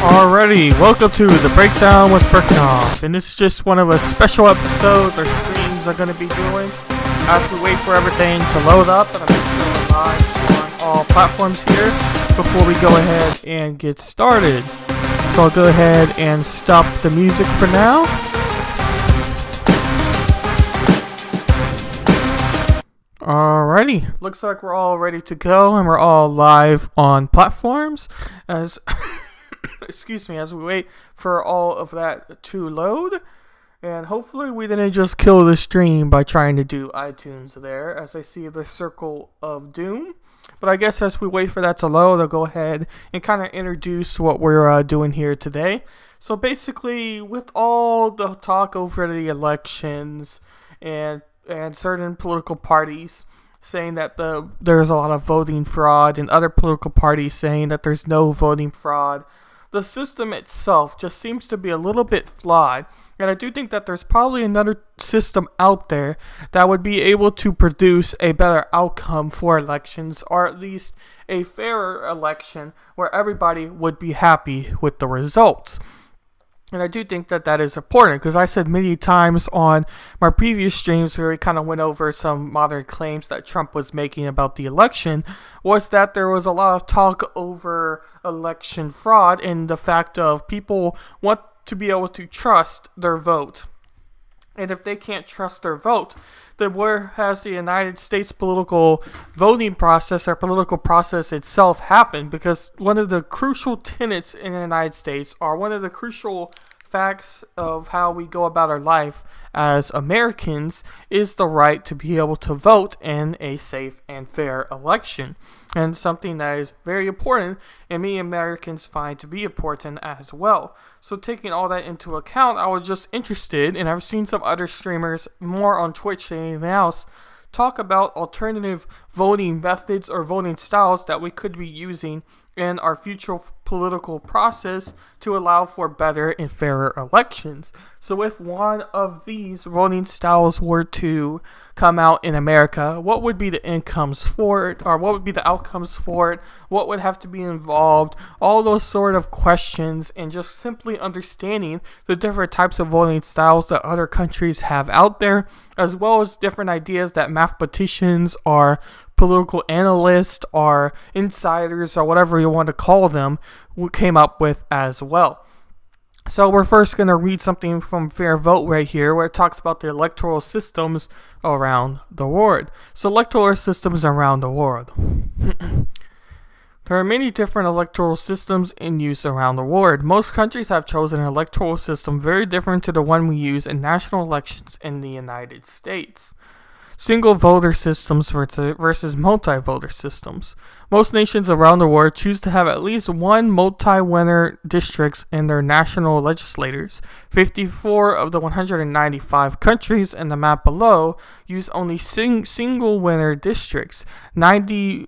Alrighty, welcome to the Breakdown with Burknoff, and this is just one of a special episodes or streams I'm going to be doing as we wait for everything to load up, and I'm going to live on all platforms here before we go ahead and get started. So I'll go ahead and stop the music for now. Alrighty, looks like we're all ready to go and we're all live on platforms as excuse me, as we wait for all of that to load. And hopefully we didn't just kill the stream by trying to do iTunes there, as I see the circle of doom. But I guess as we wait for that to load, I'll go ahead and kind of introduce what we're doing here today. So basically, with all the talk over the elections and certain political parties saying that there's a lot of voting fraud, and other political parties saying that there's no voting fraud, the system itself just seems to be a little bit flawed, and I do think that there's probably another system out there that would be able to produce a better outcome for elections, or at least a fairer election where everybody would be happy with the results. And I do think that that is important, because I said many times on my previous streams where we kind of went over some modern claims that Trump was making about the election, was that there was a lot of talk over election fraud and the fact of people want to be able to trust their vote. And if they can't trust their vote, then where has the United States political voting process or political process itself happened? Because one of the crucial tenets in the United States, or one of the crucial facts of how we go about our life as Americans, is the right to be able to vote in a safe and fair election. And something that is very important, and many Americans find to be important as well. So taking all that into account, I was just interested, and I've seen some other streamers, more on Twitch than anything else, talk about alternative voting methods or voting styles that we could be using in our future political process to allow for better and fairer elections. So if one of these voting styles were to come out in America, what would be the incomes for it, or what would be the outcomes for it, what would have to be involved, all those sort of questions, and just simply understanding the different types of voting styles that other countries have out there, as well as different ideas that mathematicians or political analysts or insiders or whatever you want to call them came up with as well. So we're first going to read something from Fair Vote right here, where it talks about the electoral systems around the world. So electoral systems around the world. There are many different electoral systems in use around the world. Most countries have chosen an electoral system very different to the one we use in national elections in the United States. Single voter systems versus multi-voter systems. Most nations around the world choose to have at least one multi-winner districts in their national legislatures. 54 of the 195 countries in the map below use only single winner districts. 90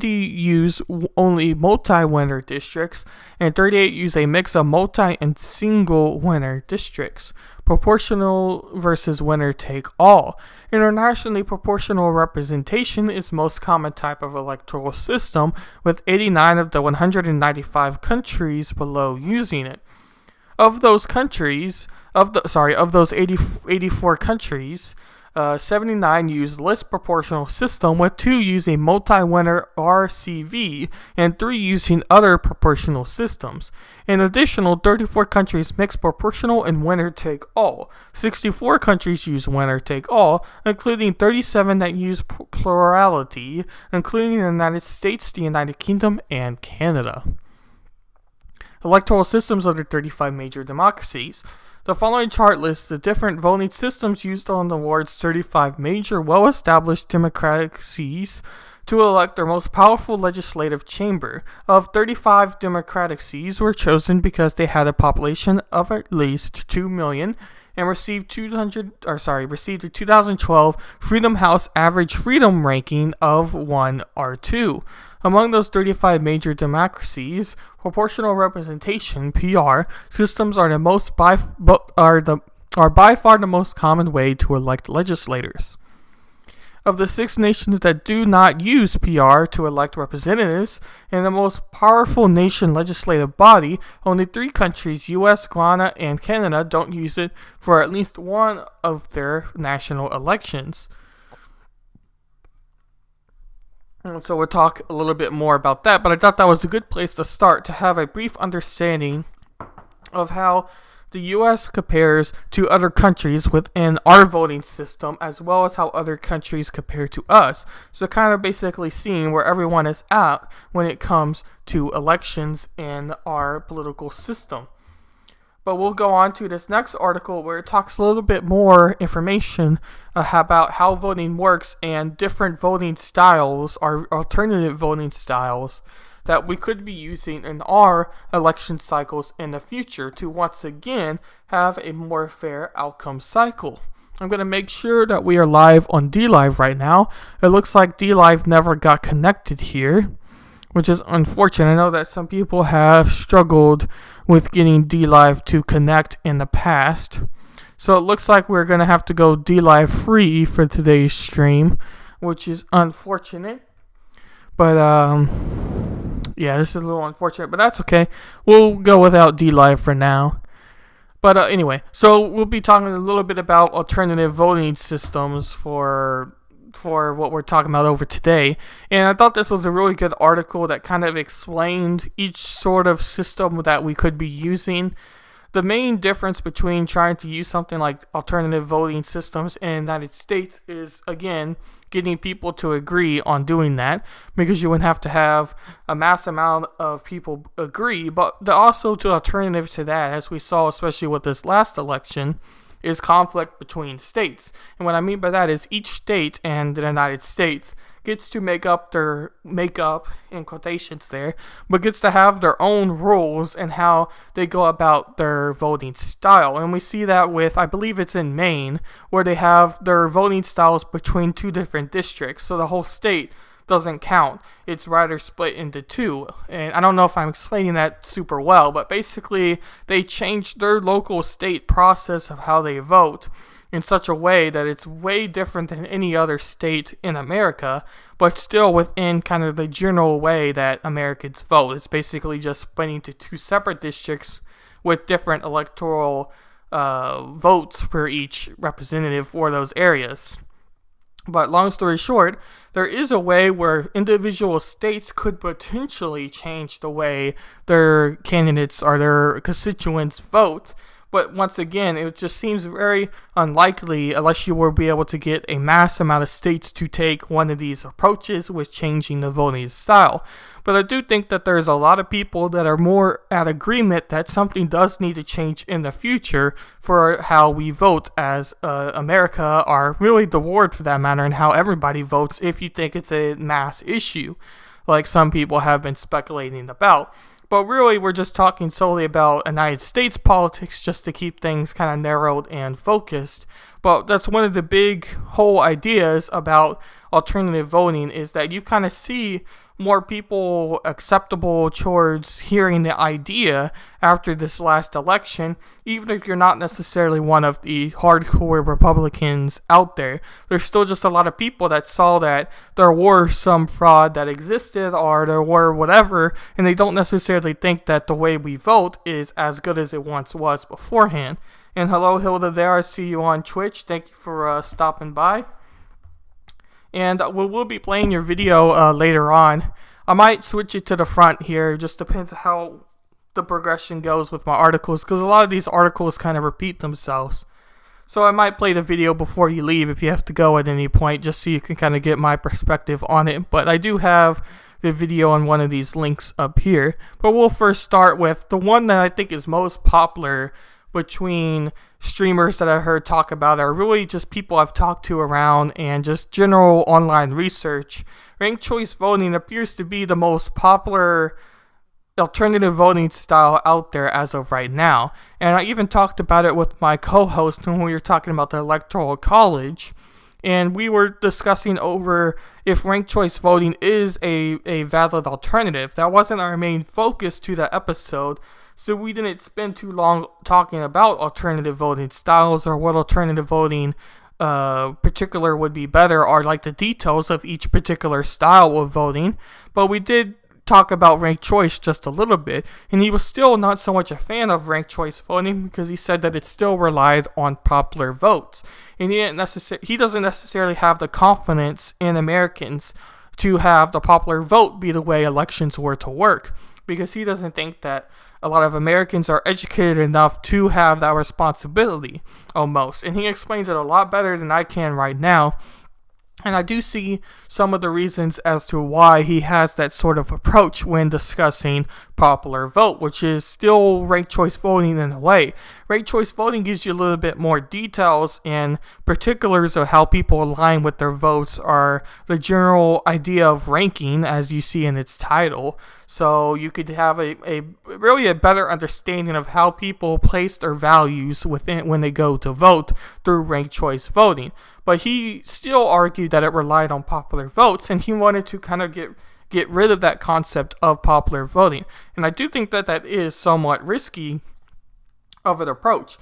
use only multi-winner districts, and 38 use a mix of multi and single winner districts. Proportional versus winner take all. Internationally, proportional representation is most common type of electoral system, with 89 of the 195 countries below using it. Of those 84 countries, 79 use list proportional system, with 2 using multi-winner RCV and 3 using other proportional systems. In addition, 34 countries mix proportional and winner-take-all. 64 countries use winner-take-all, including 37 that use plurality, including the United States, the United Kingdom, and Canada. Electoral systems under 35 major democracies. The following chart lists the different voting systems used on the world's 35 major well-established democracies to elect their most powerful legislative chamber. Of 35 democracies were chosen because they had a population of at least 2 million and received a 2012 Freedom House average freedom ranking of 1 or 2. Among those 35 major democracies, proportional representation (PR) systems are by far the most common way to elect legislators. of the 6 nations that do not use PR to elect representatives, and the most powerful nation legislative body, only 3 countries, US, Ghana, and Canada, don't use it for at least one of their national elections. And so we'll talk a little bit more about that, but I thought that was a good place to start, to have a brief understanding of how the U.S. compares to other countries within our voting system, as well as how other countries compare to us. So kind of basically seeing where everyone is at when it comes to elections in our political system. But we'll go on to this next article where it talks a little bit more information about how voting works and different voting styles, or alternative voting styles, that we could be using in our election cycles in the future to once again have a more fair outcome cycle. I'm going to make sure that we are live on DLive right now. It looks like DLive never got connected here, which is unfortunate. I know that some people have struggled with getting DLive to connect in the past. So it looks like we're going to have to go DLive free for today's stream, which is unfortunate. But, yeah, this is a little unfortunate, but that's okay. We'll go without DLive for now. But anyway, so we'll be talking a little bit about alternative voting systems for what we're talking about over today. And I thought this was a really good article that kind of explained each sort of system that we could be using. The main difference between trying to use something like alternative voting systems in the United States is, again, getting people to agree on doing that, because you would have to have a mass amount of people agree. But also, the alternative to that, as we saw especially with this last election, is conflict between states. And what I mean by that is each state and the United States gets to make up in quotations there, but gets to have their own rules and how they go about their voting style. And we see that with, I believe it's in Maine, where they have their voting styles between 2 different districts. So the whole state doesn't count. It's rather split into 2. And I don't know if I'm explaining that super well, but basically they changed their local state process of how they vote in such a way that it's way different than any other state in America, but still within kind of the general way that Americans vote. It's basically just splitting into 2 separate districts with different electoral votes for each representative for those areas. But long story short, there is a way where individual states could potentially change the way their candidates or their constituents vote. But once again, it just seems very unlikely unless you will be able to get a mass amount of states to take one of these approaches with changing the voting style. But I do think that there's a lot of people that are more at agreement that something does need to change in the future for how we vote as America, or really the world for that matter, and how everybody votes if you think it's a mass issue, like some people have been speculating about. But really, we're just talking solely about United States politics just to keep things kind of narrowed and focused. But that's one of the big whole ideas about alternative voting, is that you kind of see more people acceptable towards hearing the idea after this last election, even if you're not necessarily one of the hardcore Republicans out there. There's still just a lot of people that saw that there were some fraud that existed, or there were whatever, and they don't necessarily think that the way we vote is as good as it once was beforehand. And hello, Hilda there, I see you on Twitch. Thank you for stopping by. And we'll be playing your video later on. I might switch it to the front here. It just depends on how the progression goes with my articles, because a lot of these articles kind of repeat themselves. So I might play the video before you leave if you have to go at any point, just so you can kind of get my perspective on it. But I do have the video on one of these links up here. But we'll first start with the one that I think is most popular between streamers that I heard talk about, are really just people I've talked to around and just general online research. Ranked choice voting appears to be the most popular alternative voting style out there as of right now. And I even talked about it with my co-host when we were talking about the Electoral College. And we were discussing over if ranked choice voting is a valid alternative. That wasn't our main focus to the episode, so we didn't spend too long talking about alternative voting styles or what alternative voting particular would be better are like the details of each particular style of voting. But we did talk about ranked choice just a little bit, and he was still not so much a fan of ranked choice voting because he said that it still relied on popular votes, and he doesn't necessarily have the confidence in Americans to have the popular vote be the way elections were to work, because he doesn't think that a lot of Americans are educated enough to have that responsibility almost. And he explains it a lot better than I can right now. And I do see some of the reasons as to why he has that sort of approach when discussing popular vote, which is still ranked choice voting in a way. Ranked choice voting gives you a little bit more details and particulars of how people align with their votes, are the general idea of ranking as you see in its title. So you could have a really a better understanding of how people place their values within when they go to vote through ranked choice voting. But he still argued that it relied on popular votes, and he wanted to kind of get rid of that concept of popular voting. And I do think that that is somewhat risky of an approach.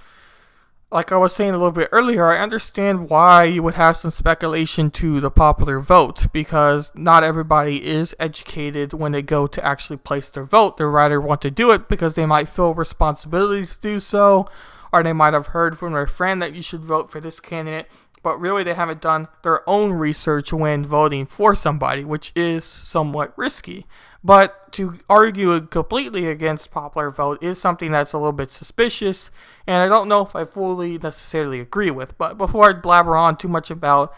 Like I was saying a little bit earlier, I understand why you would have some speculation to the popular vote, because not everybody is educated when they go to actually place their vote. They rather want to do it because they might feel responsibility to do so, or they might have heard from their friend that you should vote for this candidate, but really they haven't done their own research when voting for somebody, which is somewhat risky. But to argue completely against popular vote is something that's a little bit suspicious, and I don't know if I fully necessarily agree with. But before I blabber on too much about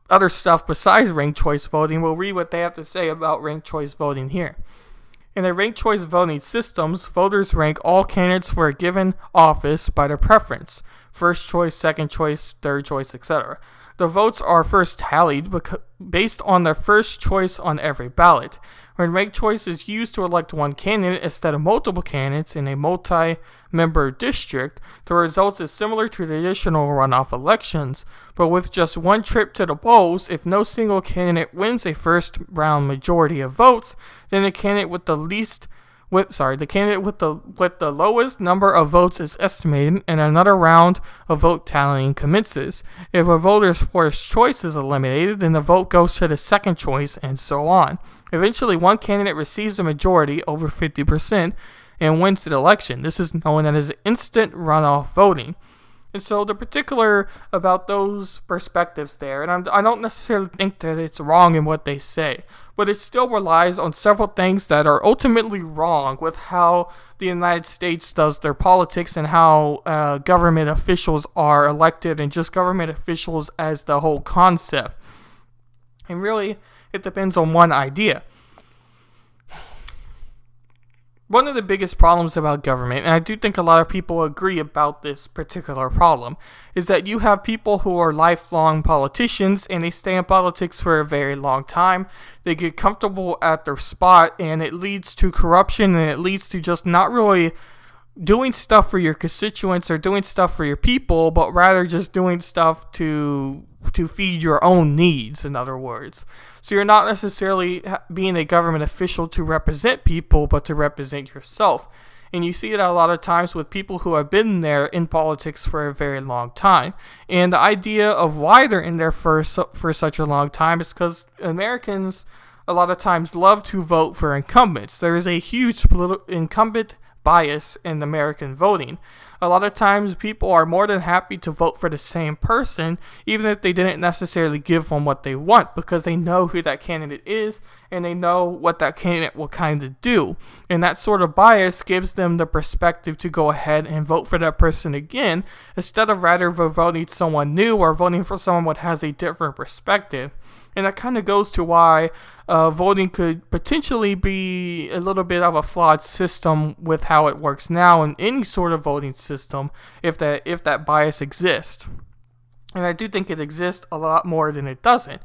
other stuff besides ranked choice voting, we'll read what they have to say about ranked choice voting here. In a ranked choice voting systems, voters rank all candidates for a given office by their preference: first choice, second choice, third choice, etc. The votes are first tallied based on the first choice on every ballot. When ranked choice is used to elect one candidate instead of multiple candidates in a multi-member district, the results is similar to traditional runoff elections, but with just one trip to the polls. If no single candidate wins a first round majority of votes, then the candidate with the lowest number of votes is estimated, and another round of vote tallying commences. If a voter's first choice is eliminated, then the vote goes to the second choice, and so on. Eventually, one candidate receives a majority, over 50%, and wins the election. This is known as instant runoff voting. And so the particular about those perspectives there, and I don't necessarily think that it's wrong in what they say, but it still relies on several things that are ultimately wrong with how the United States does their politics and how government officials are elected, and just government officials as the whole concept. And really, it depends on one idea. One of the biggest problems about government, and I do think a lot of people agree about this particular problem, is that you have people who are lifelong politicians and they stay in politics for a very long time. They get comfortable at their spot, and it leads to corruption, and it leads to just not really doing stuff for your constituents or doing stuff for your people, but rather just doing stuff to feed your own needs, in other words. So you're not necessarily being a government official to represent people, but to represent yourself. And you see it a lot of times with people who have been there in politics for a very long time. And the idea of why they're in there for such a long time is because Americans a lot of times love to vote for incumbents. There is a huge incumbent bias in American voting. A lot of times people are more than happy to vote for the same person, even if they didn't necessarily give them what they want, because they know who that candidate is and they know what that candidate will kind of do. And that sort of bias gives them the perspective to go ahead and vote for that person again, instead of rather voting someone new or voting for someone that has a different perspective. And that kind of goes to why voting could potentially be a little bit of a flawed system with how it works now in any sort of voting system, if that bias exists. And I do think it exists a lot more than it doesn't.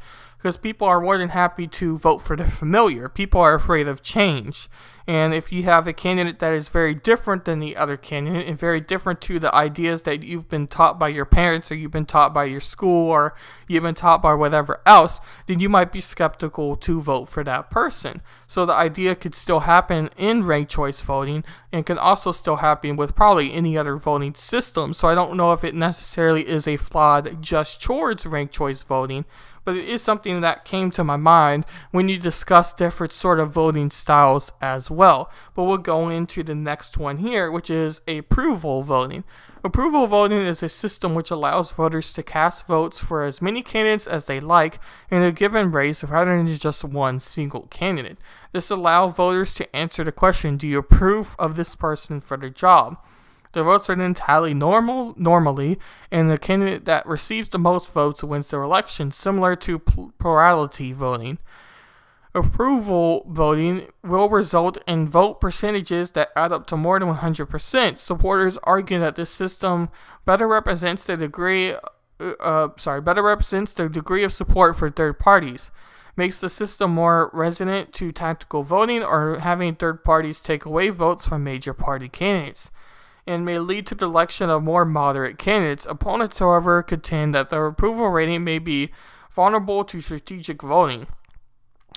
because people are more than happy to vote for the familiar. People are afraid of change. And if you have a candidate that is very different than the other candidate and very different to the ideas that you've been taught by your parents or you've been taught by your school or you've been taught by whatever else, then you might be skeptical to vote for that person. So the idea could still happen in ranked choice voting and can also still happen with probably any other voting system. So I don't know if it necessarily is a flawed just towards ranked choice voting, but it is something that came to my mind when you discuss different sort of voting styles as well. But we'll go into the next one here, which is approval voting. Approval voting is a system which allows voters to cast votes for as many candidates as they like in a given race rather than just one single candidate. This allows voters to answer the question, do you approve of this person for the job? The votes are then tallied normally, and the candidate that receives the most votes wins the election, similar to plurality voting. Approval voting will result in vote percentages that add up to more than 100%. Supporters argue that this system better represents the degree of support for third parties, makes the system more resonant to tactical voting or having third parties take away votes from major party candidates, and may lead to the election of more moderate candidates. Opponents, however, contend that the approval rating may be vulnerable to strategic voting.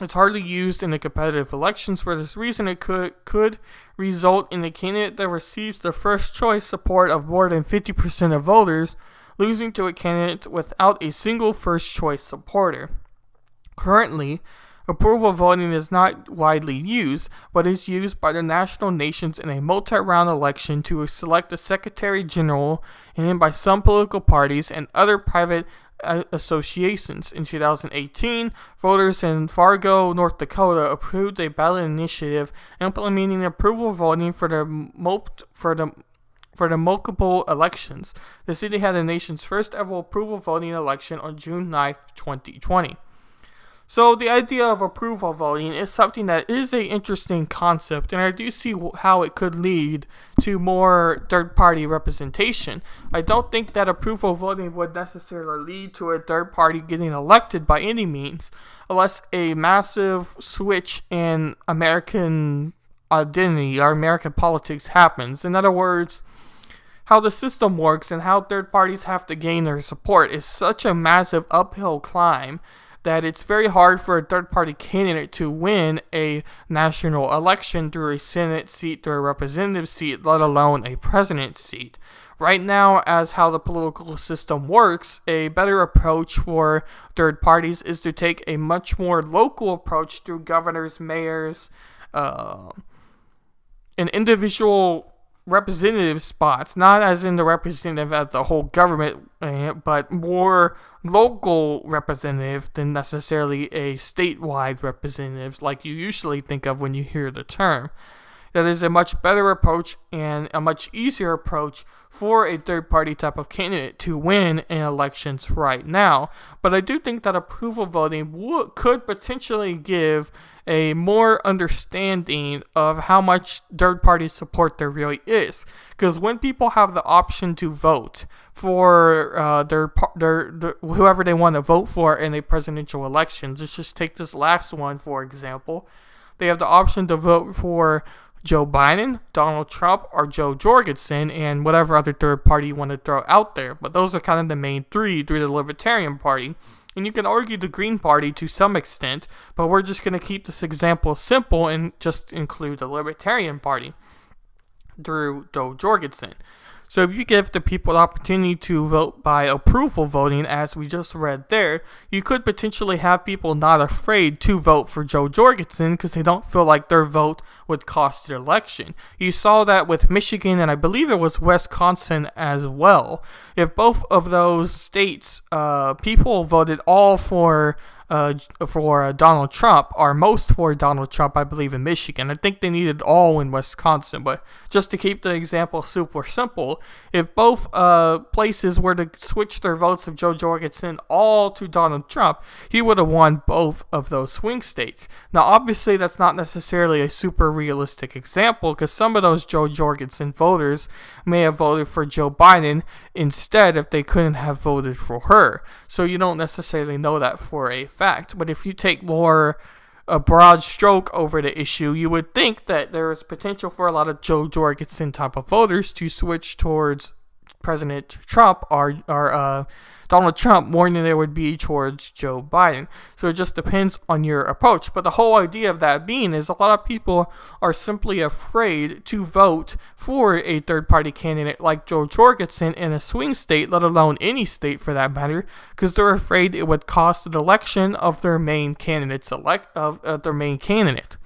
It's hardly used in the competitive elections. For this reason, it could result in a candidate that receives the first choice support of more than 50% of voters losing to a candidate without a single first choice supporter. Currently, approval voting is not widely used, but is used by the national nations in a multi-round election to select a Secretary General and by some political parties and other private associations. In 2018, voters in Fargo, North Dakota approved a ballot initiative implementing approval voting for the multiple elections. The city had the nation's first ever approval voting election on June 9th, 2020. So the idea of approval voting is something that is an interesting concept, and I do see how it could lead to more third-party representation. I don't think that approval voting would necessarily lead to a third party getting elected by any means, unless a massive switch in American identity or American politics happens. In other words, how the system works and how third parties have to gain their support is such a massive uphill climb that it's very hard for a third-party candidate to win a national election through a Senate seat, through a representative seat, let alone a president seat. Right now, as how the political system works, a better approach for third parties is to take a much more local approach through governors, mayors, and individual representative spots, not as in the representative of the whole government, but more local representative than necessarily a statewide representative like you usually think of when you hear the term. That is a much better approach and a much easier approach for a third-party type of candidate to win in elections right now. But I do think that approval voting could potentially give a more understanding of how much third-party support there really is. Because when people have the option to vote for whoever they want to vote for in a presidential election, let's just take this last one for example. They have the option to vote for Joe Biden, Donald Trump, or Joe Jorgensen, and whatever other third party you want to throw out there. But those are kind of the main three through the Libertarian Party. And you can argue the Green Party to some extent, but we're just going to keep this example simple and just include the Libertarian Party through Joe Jorgensen. So if you give the people the opportunity to vote by approval voting, as we just read there, you could potentially have people not afraid to vote for Joe Jorgensen because they don't feel like their vote would cost their election. You saw that with Michigan, and I believe it was Wisconsin as well. If both of those states, people voted all for Donald Trump, or most for Donald Trump, I believe, in Michigan. I think they needed all in Wisconsin, but just to keep the example super simple, if both places were to switch their votes of Joe Jorgensen all to Donald Trump, he would have won both of those swing states. Now, obviously, that's not necessarily a super realistic example, because some of those Joe Jorgensen voters may have voted for Joe Biden instead if they couldn't have voted for her. So you don't necessarily know that for a fact. But if you take more a broad stroke over the issue, you would think that there is potential for a lot of Joe Jorgensen type of voters to switch towards President Trump or Donald Trump more than there would be towards Joe Biden. So it just depends on your approach. But the whole idea of that being is a lot of people are simply afraid to vote for a third-party candidate like Joe Jorgensen in a swing state, let alone any state for that matter, because they're afraid it would cost the election of their main candidate's candidate.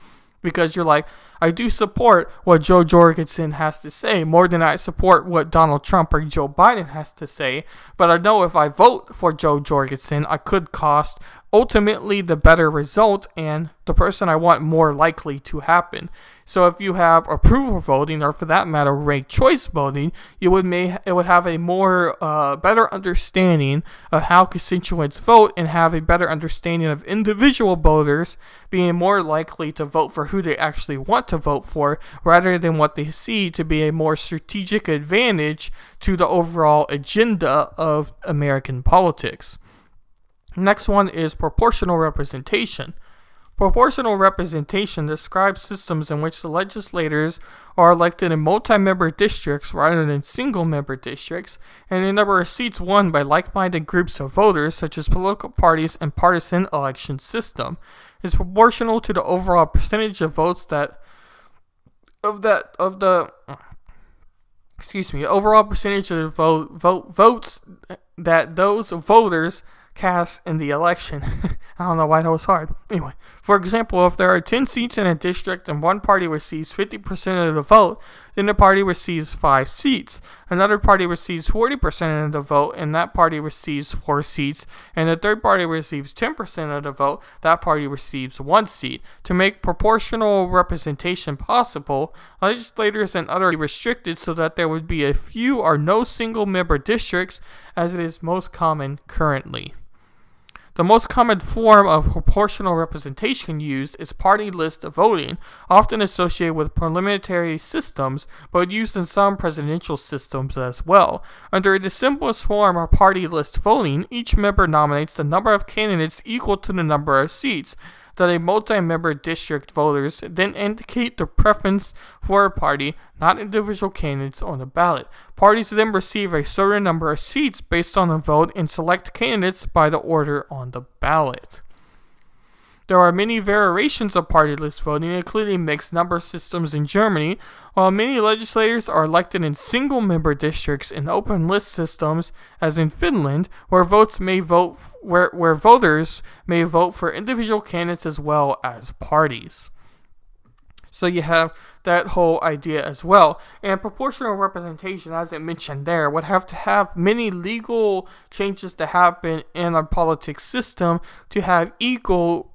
Because you're like, I do support what Joe Jorgensen has to say more than I support what Donald Trump or Joe Biden has to say. But I know if I vote for Joe Jorgensen, I could cost ultimately the better result and the person I want more likely to happen. So if you have approval voting, or for that matter, ranked choice voting, it would have a more better understanding of how constituents vote and have a better understanding of individual voters being more likely to vote for who they actually want to vote for, rather than what they see to be a more strategic advantage to the overall agenda of American politics. Next one is proportional representation. Proportional representation describes systems in which the legislators are elected in multi-member districts rather than single-member districts, and the number of seats won by like-minded groups of voters, such as political parties and partisan election system, is proportional to the overall percentage of votes overall percentage of votes that those voters cast in the election. I don't know why that was hard. Anyway, for example, if there are 10 seats in a district and one party receives 50% of the vote, then the party receives 5 seats. Another party receives 40% of the vote, and that party receives 4 seats. And the third party receives 10% of the vote, that party receives 1 seat. To make proportional representation possible, legislators and others are restricted so that there would be a few or no single-member districts, as it is most common currently. The most common form of proportional representation used is party list voting, often associated with parliamentary systems, but used in some presidential systems as well. Under the simplest form of party list voting, each member nominates the number of candidates equal to the number of seats that a multi-member district voters then indicate their preference for a party, not individual candidates on the ballot. Parties then receive a certain number of seats based on the vote and select candidates by the order on the ballot. There are many variations of party list voting, including mixed number systems in Germany, while many legislators are elected in single-member districts and open list systems, as in Finland, where voters may vote for individual candidates as well as parties. So you have that whole idea as well. And proportional representation, as I mentioned there, would have to have many legal changes to happen in our politics system to have equal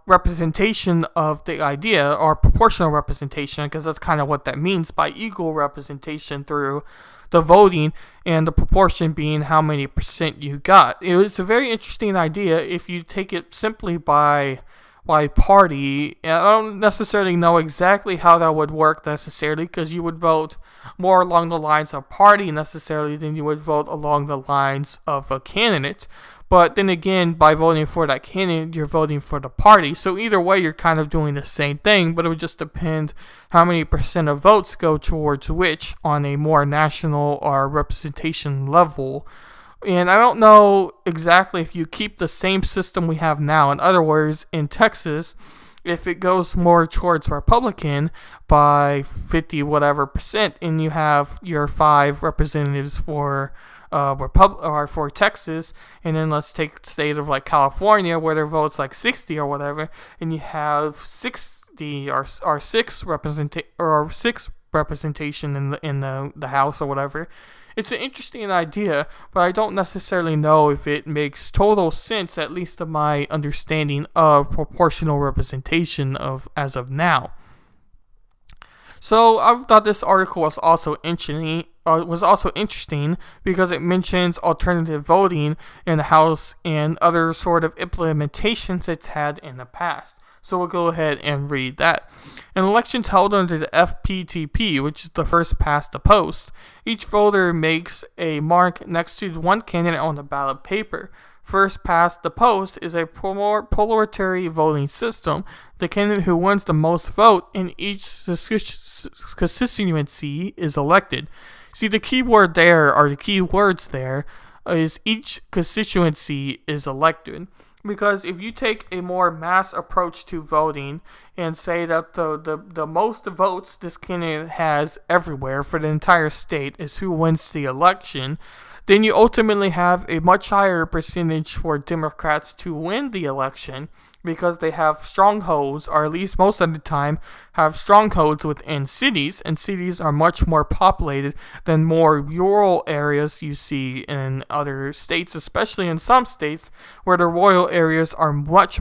representation of the idea, or proportional representation, because that's kind of what that means by equal representation through the voting, and the proportion being how many percent you got. It's a very interesting idea if you take it simply by party. I don't necessarily know exactly how that would work necessarily, because you would vote more along the lines of party necessarily than you would vote along the lines of a candidate. But then again, by voting for that candidate, you're voting for the party. So either way, you're kind of doing the same thing, but it would just depend how many percent of votes go towards which on a more national or representation level. And I don't know exactly if you keep the same system we have now. In other words, in Texas, if it goes more towards Republican by 50 whatever percent, and you have your 5 representatives for for Texas, and then let's take the state of like California, where their votes like 60 or whatever, and you have 60 or 6 representation in the House or whatever. It's an interesting idea, but I don't necessarily know if it makes total sense, at least of my understanding of proportional representation as of now. So I thought this article was also interesting because it mentions alternative voting in the House and other sort of implementations it's had in the past. So we'll go ahead and read that. In elections held under the FPTP, which is the first past the post, each voter makes a mark next to one candidate on the ballot paper. first past the post is a polaritary voting system. The candidate who wins the most vote in each constituency is elected. See, the key word there, or the key words there, is each constituency is elected. Because if you take a more mass approach to voting and say that the most votes this candidate has everywhere for the entire state is who wins the election, then you ultimately have a much higher percentage for Democrats to win the election because they have strongholds, or at least most of the time have strongholds within cities, and cities are much more populated than more rural areas you see in other states, especially in some states where the rural areas are much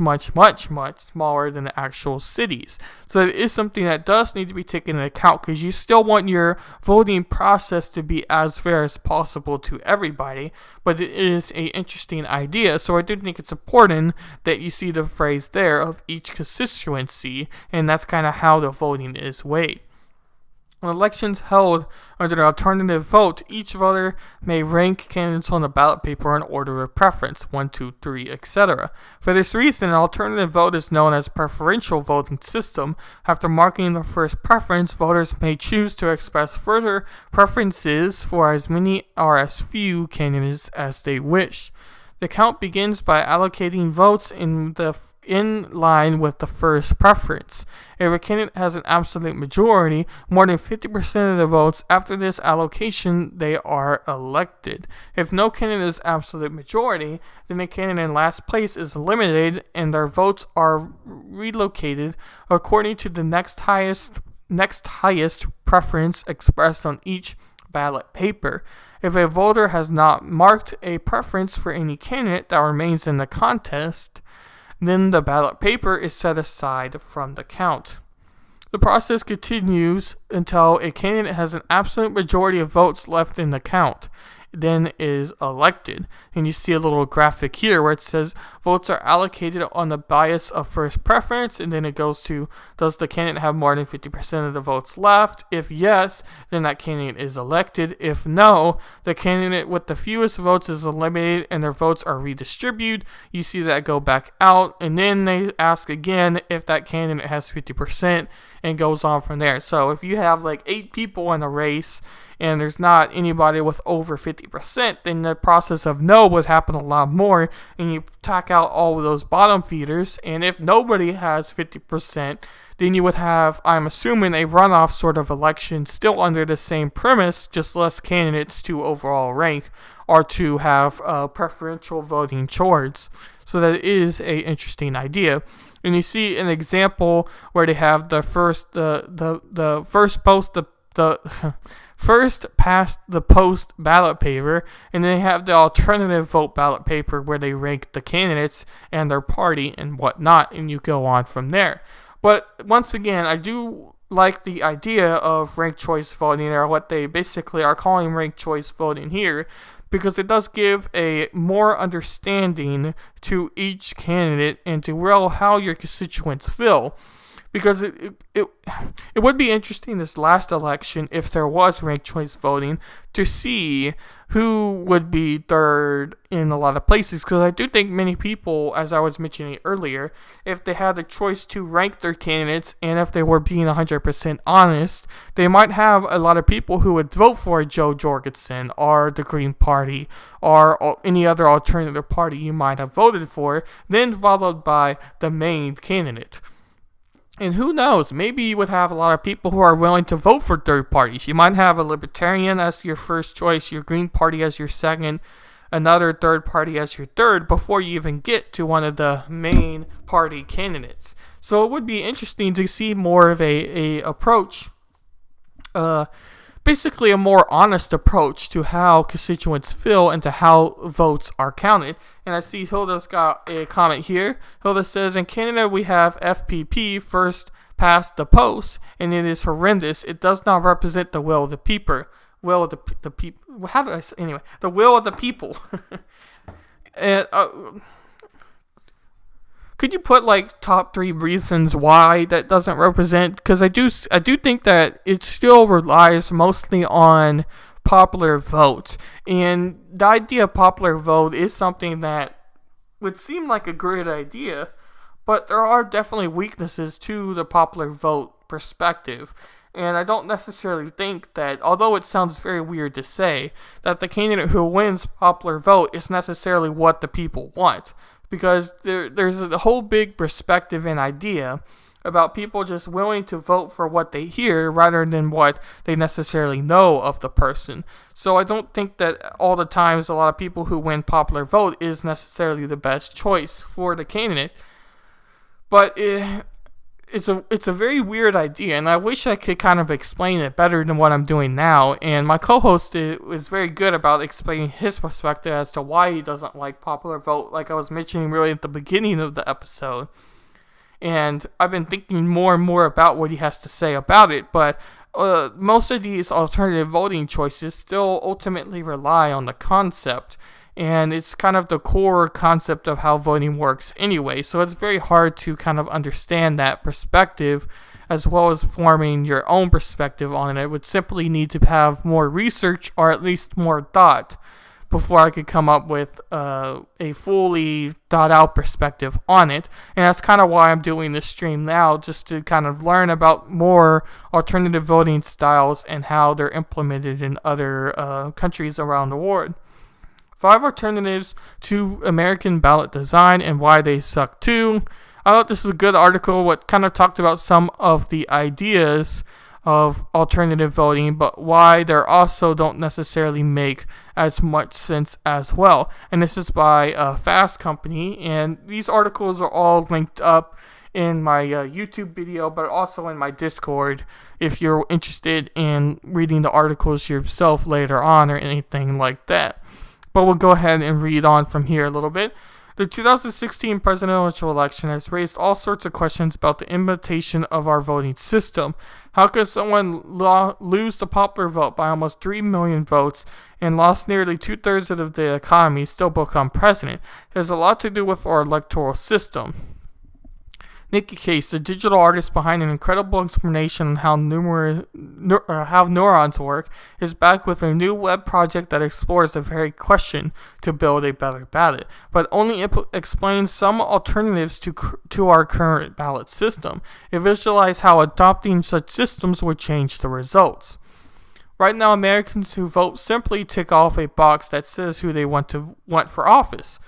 smaller than the actual cities. So it is something that does need to be taken into account, because you still want your voting process to be as fair as possible to everybody, but it is an interesting idea. So I do think it's important that you see the phrase there of each constituency, and that's kind of how the voting is weighed. When elections held under the alternative vote, each voter may rank candidates on the ballot paper in order of preference, 1, 2, 3, etc. For this reason, an alternative vote is known as preferential voting system. After marking the first preference, voters may choose to express further preferences for as many or as few candidates as they wish. The count begins by allocating votes in line with the first preference. If a candidate has an absolute majority, more than 50% of the votes after this allocation, they are elected. If no candidate is absolute majority, then the candidate in last place is eliminated and their votes are relocated according to the next highest preference expressed on each ballot paper. If a voter has not marked a preference for any candidate that remains in the contest, then the ballot paper is set aside from the count. The process continues until a candidate has an absolute majority of votes left in the count, then is elected. And you see a little graphic here where it says votes are allocated on the bias of first preference, and then it goes to, does the candidate have more than 50% of the votes left? If yes, then that candidate is elected. If no, the candidate with the fewest votes is eliminated and their votes are redistributed. You see that go back out, and then they ask again if that candidate has 50%, and goes on from there. So if you have like 8 people in a race and there's not anybody with over 50%, then the process of no would happen a lot more, and you tack out all of those bottom feeders. And if nobody has 50%, then you would have, I'm assuming, a runoff sort of election still under the same premise, just less candidates to overall rank or to have preferential voting towards. So that is a interesting idea. And you see an example where they have the first past the post ballot paper, and then they have the alternative vote ballot paper where they rank the candidates and their party and whatnot, and you go on from there. But once again, I do like the idea of ranked choice voting, or what they basically are calling ranked choice voting here, because it does give a more understanding to each candidate and to how your constituents feel. Because it would be interesting this last election, if there was ranked choice voting, to see who would be third in a lot of places. Because I do think many people, as I was mentioning earlier, if they had the choice to rank their candidates, and if they were being 100% honest, they might have a lot of people who would vote for Joe Jorgensen or the Green Party or any other alternative party you might have voted for, then followed by the main candidate. And who knows, maybe you would have a lot of people who are willing to vote for third parties. You might have a Libertarian as your first choice, your Green Party as your second, another third party as your third, before you even get to one of the main party candidates. So it would be interesting to see more of a approach, basically a more honest approach to how constituents feel and to how votes are counted. And I see Hilda's got a comment here. Hilda says, in Canada we have FPP, first past the post, and it is horrendous. It does not represent the will of the people. The people. How do I say? Anyway, the will of the people. And could you put like top 3 reasons why that doesn't represent? Because I do think that it still relies mostly on popular vote, and the idea of popular vote is something that would seem like a great idea, but there are definitely weaknesses to the popular vote perspective. And I don't necessarily think that, although it sounds very weird to say, that the candidate who wins popular vote is necessarily what the people want. Because there's a whole big perspective and idea about people just willing to vote for what they hear rather than what they necessarily know of the person. So I don't think that all the times a lot of people who win popular vote is necessarily the best choice for the candidate. But it's a very weird idea, and I wish I could kind of explain it better than what I'm doing now. And my co-host is very good about explaining his perspective as to why he doesn't like popular vote, like I was mentioning really at the beginning of the episode. And I've been thinking more and more about what he has to say about it, but most of these alternative voting choices still ultimately rely on the concept. And it's kind of the core concept of how voting works anyway. So it's very hard to kind of understand that perspective as well as forming your own perspective on it. It would simply need to have more research or at least more thought before I could come up with a fully thought out perspective on it. And that's kind of why I'm doing this stream now, just to kind of learn about more alternative voting styles and how they're implemented in other countries around the world. 5 alternatives to American ballot design and why they suck too. I thought this is a good article. What kind of talked about some of the ideas of alternative voting, but why they also don't necessarily make as much sense as well. And this is by Fast Company, and these articles are all linked up in my YouTube video, but also in my Discord if you're interested in reading the articles yourself later on or anything like that. But we'll go ahead and read on from here a little bit. The 2016 presidential election has raised all sorts of questions about the imitation of our voting system. How could someone lose the popular vote by almost 3 million votes and lost nearly 2/3 of the economy, still become president? It has a lot to do with our electoral system. Nikki Case, the digital artist behind an incredible explanation on how neurons work, is back with a new web project that explores the very question to build a better ballot, but only explains some alternatives to our current ballot system. It visualizes how adopting such systems would change the results. Right now, Americans who vote simply tick off a box that says who they want for office.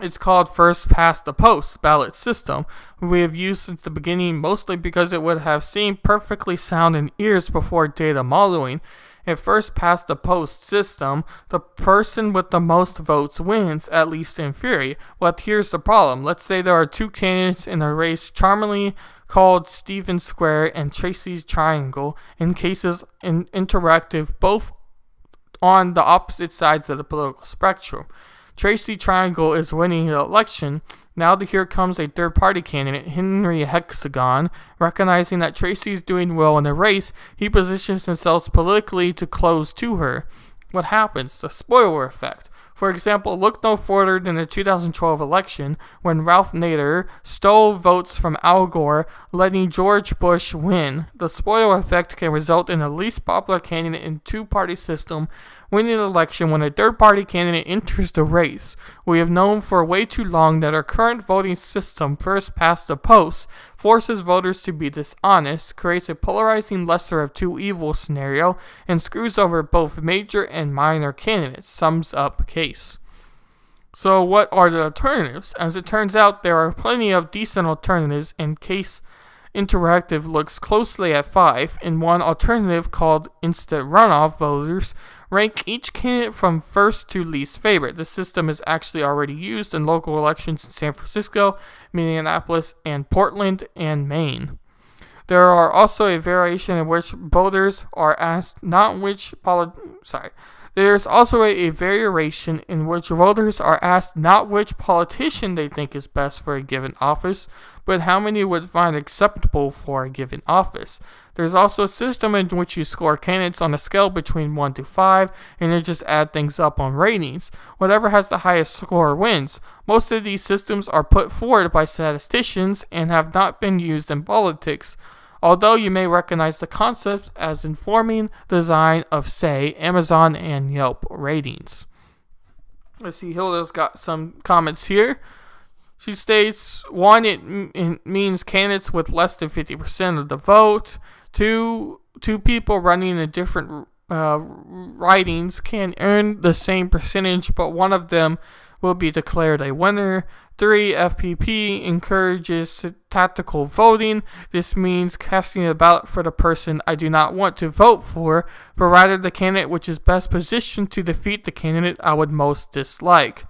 It's called first past the post ballot system. We have used since the beginning mostly because it would have seemed perfectly sound in ears before data modeling. In first past the post system, the person with the most votes wins, at least in theory. But here's the problem. Let's say there are 2 candidates in a race charmingly called Stephen Square and Tracy's Triangle, in cases interactive both on the opposite sides of the political spectrum. Tracy Triangle is winning the election. Now here comes a third-party candidate, Henry Hexagon. Recognizing that Tracy is doing well in the race, he positions himself politically to close to her. What happens? The spoiler effect. For example, look no further than the 2012 election, when Ralph Nader stole votes from Al Gore, letting George Bush win. The spoiler effect can result in the least popular candidate in a 2-party system winning an election when a third-party candidate enters the race. We have known for way too long that our current voting system, first past the post, forces voters to be dishonest, creates a polarizing lesser of two evils scenario, and screws over both major and minor candidates. Sums up Case. So what are the alternatives? As it turns out, there are plenty of decent alternatives, and Case Interactive looks closely at 5. In one alternative called Instant Runoff, voters rank each candidate from first to least favorite. This system is actually already used in local elections in San Francisco, Minneapolis, and Portland, and Maine. There are also a variation in which voters are asked not which There's also a variation in which voters are asked not which politician they think is best for a given office, but how many would find acceptable for a given office. There's also a system in which you score candidates on a scale between 1 to 5, and then just add things up on ratings. Whatever has the highest score wins. Most of these systems are put forward by statisticians and have not been used in politics, although you may recognize the concepts as informing design of, say, Amazon and Yelp ratings. Let's see, Hilda's got some comments here. She states, 1, it means candidates with less than 50% of the vote. 2, people running in different ridings can earn the same percentage, but one of them will be declared a winner. 3, FPP encourages tactical voting. This means casting a ballot for the person I do not want to vote for, but rather the candidate which is best positioned to defeat the candidate I would most dislike.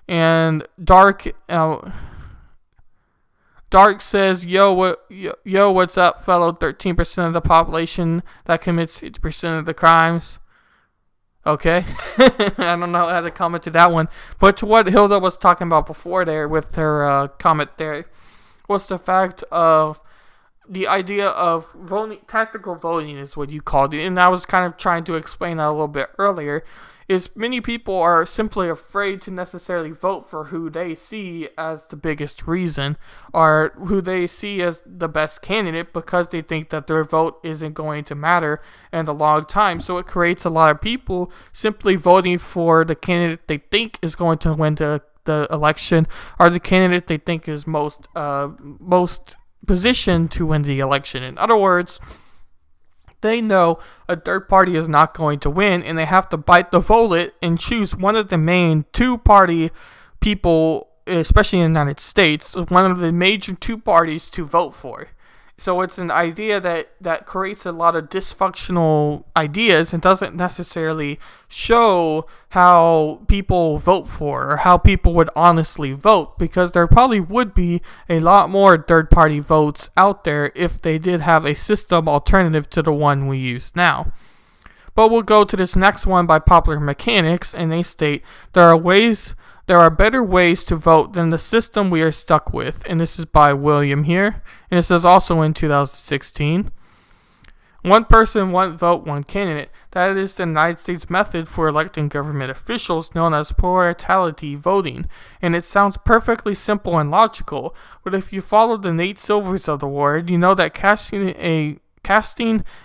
And Dark says, yo, what's up, fellow 13% of the population that commits 50% of the crimes? Okay. I don't know how to comment to that one. But to what Hilda was talking about before there with her comment there was the fact of the idea of voting, tactical voting is what you called it. And I was kind of trying to explain that a little bit earlier. Is many people are simply afraid to necessarily vote for who they see as the biggest reason or who they see as the best candidate because they think that their vote isn't going to matter in the long time. So it creates a lot of people simply voting for the candidate they think is going to win the election or the candidate they think is most positioned to win the election. In other words, they know a third party is not going to win, and they have to bite the bullet and choose one of the main two-party people, especially in the United States, one of the major two parties to vote for. So it's an idea that creates a lot of dysfunctional ideas and doesn't necessarily show how people vote for or how people would honestly vote, because there probably would be a lot more third-party votes out there if they did have a system alternative to the one we use now. But we'll go to this next one by Popular Mechanics, and they state, there are better ways to vote than the system we are stuck with. And this is by William here. And it says also in 2016. One person, one vote, one candidate. That is the United States method for electing government officials, known as plurality voting. And it sounds perfectly simple and logical. But if you follow the Nate Silvers of the world, you know that casting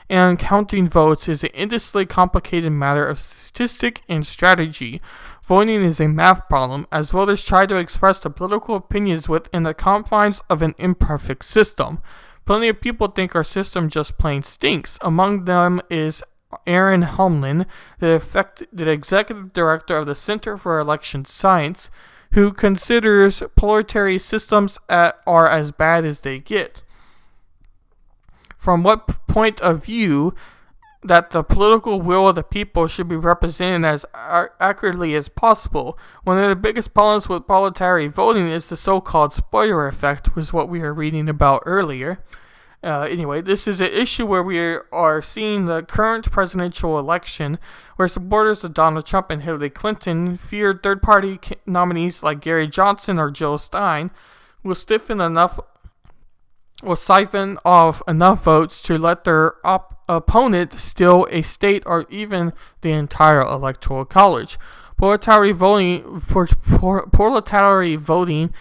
and counting votes is an endlessly complicated matter of statistic and strategy. Voting is a math problem, as voters try to express their political opinions within the confines of an imperfect system. Plenty of people think our system just plain stinks. Among them is Aaron Humlin, the executive director of the Center for Election Science, who considers plurality systems are as bad as they get. From what point of view that the political will of the people should be represented as accurately as possible. One of the biggest problems with plurality voting is the so-called spoiler effect, was what we were reading about earlier. Anyway, this is an issue where we are seeing the current presidential election, where supporters of Donald Trump and Hillary Clinton fear third-party nominees like Gary Johnson or Jill Stein will siphon off enough votes to let their opponent steal a state or even the entire electoral college. Plurality voting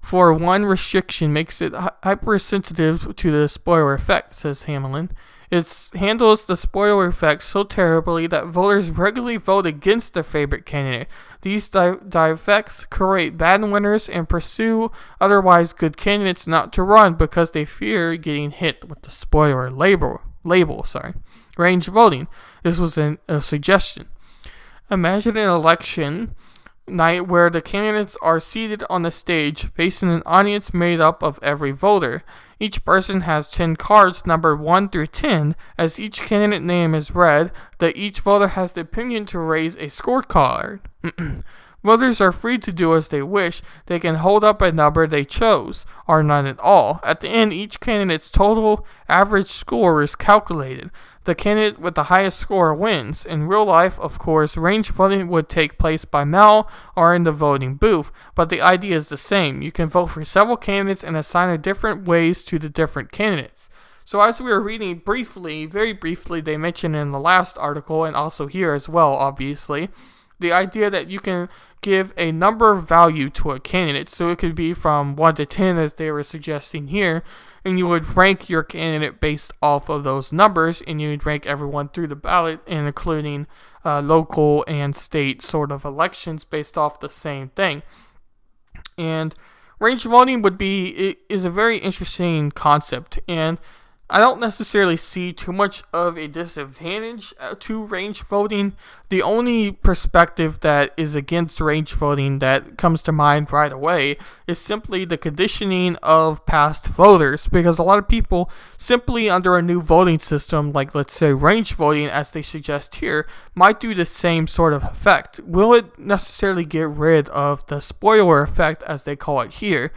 for one restriction makes it hypersensitive to the spoiler effect, says Hamlin. It handles the spoiler effect so terribly that voters regularly vote against their favorite candidate. These defects create bad winners and pursue otherwise good candidates not to run because they fear getting hit with the spoiler label. Range voting. This was a suggestion. Imagine an election night where the candidates are seated on the stage facing an audience made up of every voter. Each person has 10 cards numbered 1 through 10. As each candidate name is read, each voter has the opinion to raise a scorecard. Voters are free to do as they wish. They can hold up a number they chose, or none at all. At the end, each candidate's total average score is calculated. The candidate with the highest score wins. In real life, of course, range voting would take place by mail or in the voting booth, but the idea is the same. You can vote for several candidates and assign different ways to the different candidates. So as we were reading very briefly, they mentioned in the last article, and also here as well, obviously, the idea that you can give a number value to a candidate. So it could be from 1 to 10 as they were suggesting here, and you would rank your candidate based off of those numbers, and you would rank everyone through the ballot, and including local and state sort of elections based off the same thing. And range voting is a very interesting concept, and I don't necessarily see too much of a disadvantage to range voting. The only perspective that is against range voting that comes to mind right away is simply the conditioning of past voters, because a lot of people simply under a new voting system, like let's say range voting as they suggest here, might do the same sort of effect. Will it necessarily get rid of the spoiler effect as they call it here?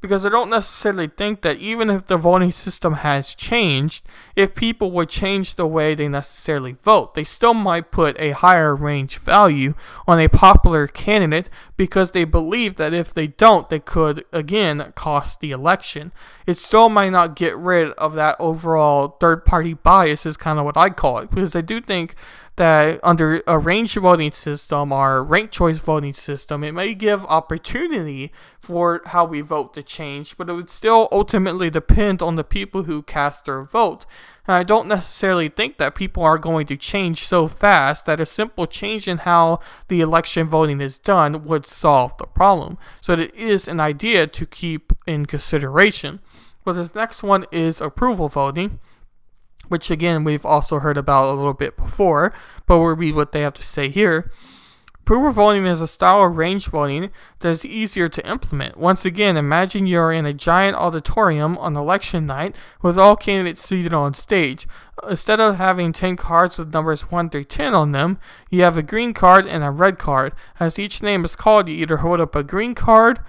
Because I don't necessarily think that even if the voting system has changed, if people would change the way they necessarily vote, they still might put a higher range value on a popular candidate because they believe that if they don't, they could, again, cost the election. It still might not get rid of that overall third-party bias is kind of what I call it, because I do think that under a range voting system or ranked choice voting system, it may give opportunity for how we vote to change, but it would still ultimately depend on the people who cast their vote. And I don't necessarily think that people are going to change so fast that a simple change in how the election voting is done would solve the problem. So it is an idea to keep in consideration. But this next one is approval voting, which again we've also heard about a little bit before, but we'll read what they have to say here. Approval voting is a style of range voting that is easier to implement. Once again, imagine you're in a giant auditorium on election night with all candidates seated on stage. Instead of having 10 cards with numbers 1 through 10 on them, you have a green card and a red card. As each name is called, you either hold up a green card,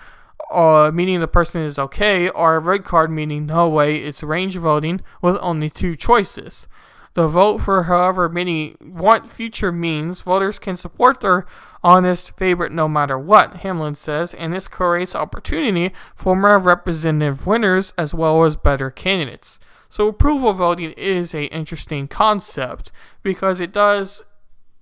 meaning the person is okay, or a red card meaning no way. It's range voting with only 2 choices. The vote for however many want future means voters can support their honest favorite no matter what, Hamlin says, and this creates opportunity for more representative winners as well as better candidates. So approval voting is an interesting concept because it does,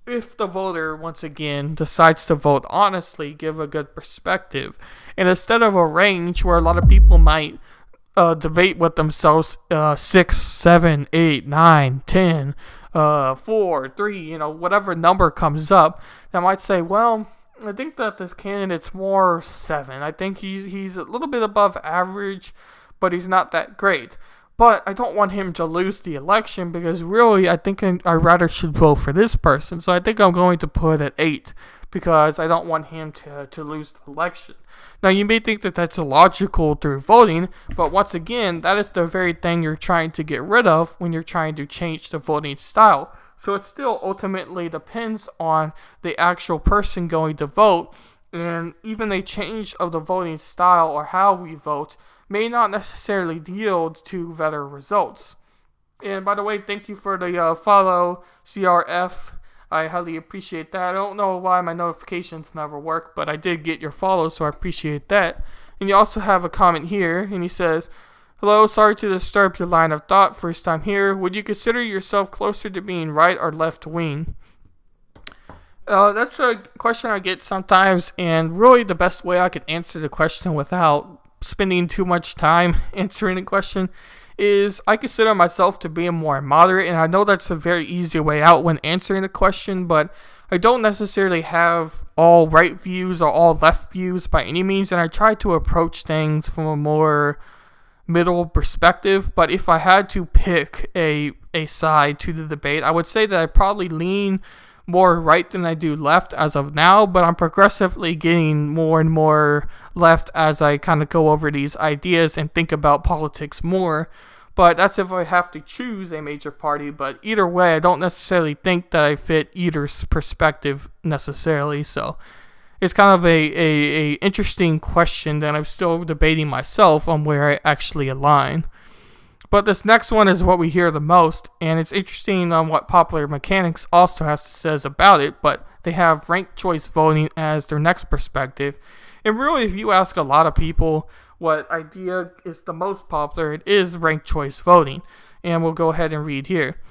if the voter, once again, decides to vote honestly, give a good perspective. And instead of a range where a lot of people might debate with themselves 6, 7, 8, 9, 10, 4, 3, whatever number comes up, that might say, well, I think that this candidate's more 7. I think he's a little bit above average, but he's not that great. But I don't want him to lose the election because really I think I rather should vote for this person. So I think I'm going to put at 8 because I don't want him to lose the election. Now you may think that that's illogical through voting, but once again, that is the very thing you're trying to get rid of when you're trying to change the voting style. So it still ultimately depends on the actual person going to vote, and even a change of the voting style or how we vote may not necessarily yield to better results. And by the way, thank you for the follow, CRF. I highly appreciate that. I don't know why my notifications never work, but I did get your follow, so I appreciate that. And you also have a comment here, and he says, "Hello, sorry to disturb your line of thought. First time here. Would you consider yourself closer to being right or left wing?" That's a question I get sometimes, and really the best way I could answer the question without spending too much time answering the question is I consider myself to be more moderate, and I know that's a very easy way out when answering the question, but I don't necessarily have all right views or all left views by any means, and I try to approach things from a more middle perspective. But if I had to pick a side to the debate, I would say that I probably lean more right than I do left as of now, but I'm progressively getting more and more left as I kind of go over these ideas and think about politics more. But that's if I have to choose a major party. But either way, I don't necessarily think that I fit either's perspective necessarily. So it's kind of a interesting question that I'm still debating myself on where I actually align. But this next one is what we hear the most, and it's interesting on what Popular Mechanics also has to say about it, but they have ranked choice voting as their next perspective. And really, if you ask a lot of people what idea is the most popular, it is ranked choice voting. And we'll go ahead and read here.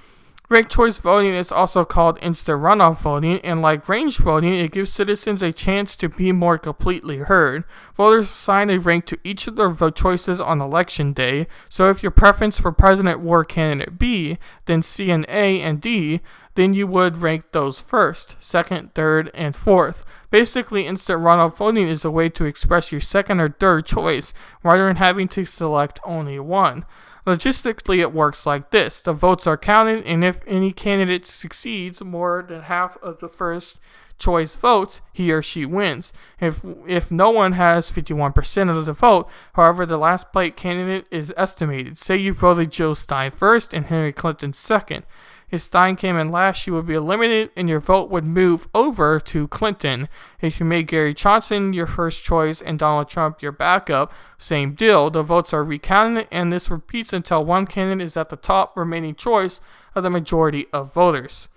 Ranked choice voting is also called instant runoff voting, and like range voting, it gives citizens a chance to be more completely heard. Voters assign a rank to each of their vote choices on election day, so if your preference for president were candidate B, then C and A and D, then you would rank those first, second, third, and fourth. Basically, instant runoff voting is a way to express your second or third choice, rather than having to select only one. Logistically, it works like this. The votes are counted, and if any candidate succeeds more than half of the first choice votes, he or she wins. If no one has 51% of the vote, however, the last place candidate is estimated. Say you voted Joe Stein first and Hillary Clinton second. If Stein came in last, she would be eliminated and your vote would move over to Clinton. If you made Gary Johnson your first choice and Donald Trump your backup, same deal. The votes are recounted and this repeats until one candidate is at the top remaining choice of the majority of voters.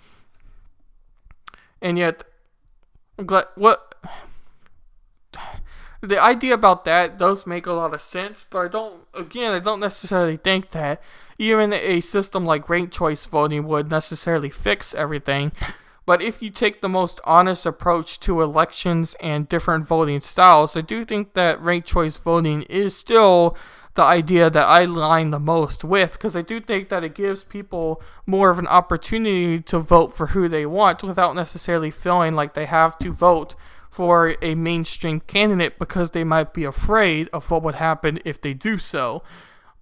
And yet, the idea about that does make a lot of sense, but I don't necessarily think that even a system like ranked choice voting would necessarily fix everything. But if you take the most honest approach to elections and different voting styles, I do think that ranked choice voting is still the idea that I align the most with, because I do think that it gives people more of an opportunity to vote for who they want without necessarily feeling like they have to vote for a mainstream candidate because they might be afraid of what would happen if they do so.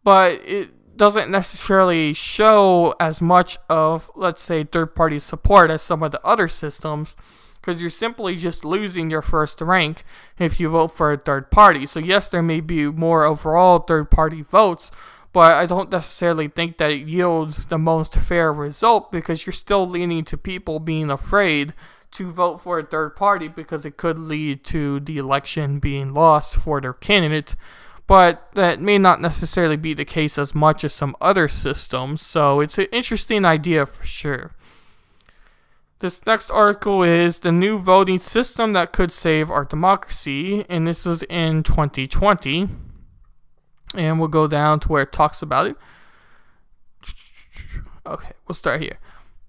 But it doesn't necessarily show as much of, let's say, third-party support as some of the other systems, because you're simply just losing your first rank if you vote for a third party. So yes, there may be more overall third-party votes, but I don't necessarily think that it yields the most fair result, because you're still leaning to people being afraid to vote for a third party because it could lead to the election being lost for their candidate. But that may not necessarily be the case as much as some other systems, so it's an interesting idea for sure. This next article is the new voting system that could save our democracy, and this is in 2020. And we'll go down to where it talks about it. Okay, we'll start here.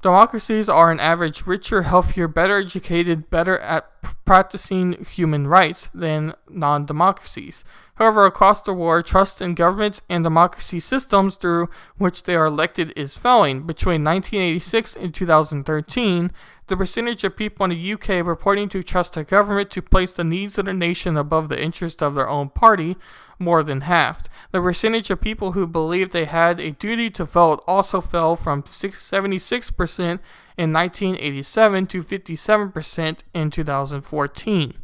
Democracies are on average richer, healthier, better educated, better at practicing human rights than non-democracies. However, across the world, trust in governments and democracy systems through which they are elected is failing. Between 1986 and 2013, the percentage of people in the UK reporting to trust a government to place the needs of the nation above the interest of their own party more than halved. The percentage of people who believed they had a duty to vote also fell from 76% in 1987 to 57% in 2014.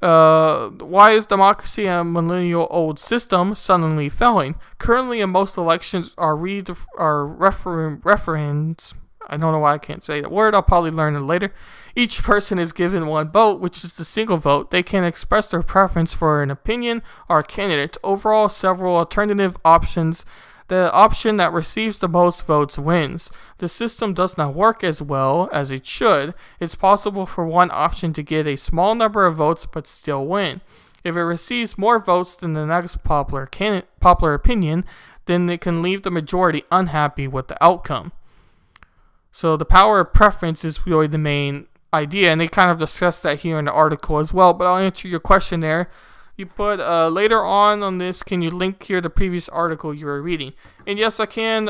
Why is democracy a millennial-old system suddenly failing? Currently, in most elections, referendums. I don't know why I can't say the word. I'll probably learn it later. Each person is given one vote, which is the single vote. They can express their preference for an opinion or candidate. Overall, several alternative options. The option that receives the most votes wins. The system does not work as well as it should. It's possible for one option to get a small number of votes but still win. If it receives more votes than the next popular opinion, then it can leave the majority unhappy with the outcome. So the power of preference is really the main idea, and they kind of discuss that here in the article as well, but I'll answer your question there. You put, later on this, can you link here the previous article you were reading? And yes, I can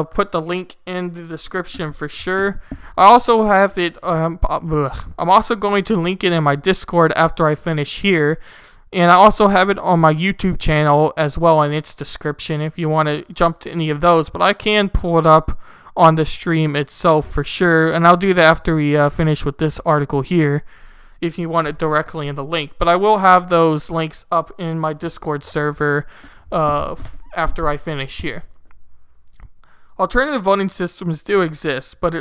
put the link in the description for sure. I also have it, I'm also going to link it in my Discord after I finish here. And I also have it on my YouTube channel as well in its description if you want to jump to any of those. But I can pull it up on the stream itself for sure. And I'll do that after we finish with this article here, if you want it directly in the link. But I will have those links up in my Discord server after I finish here. Alternative voting systems do exist, but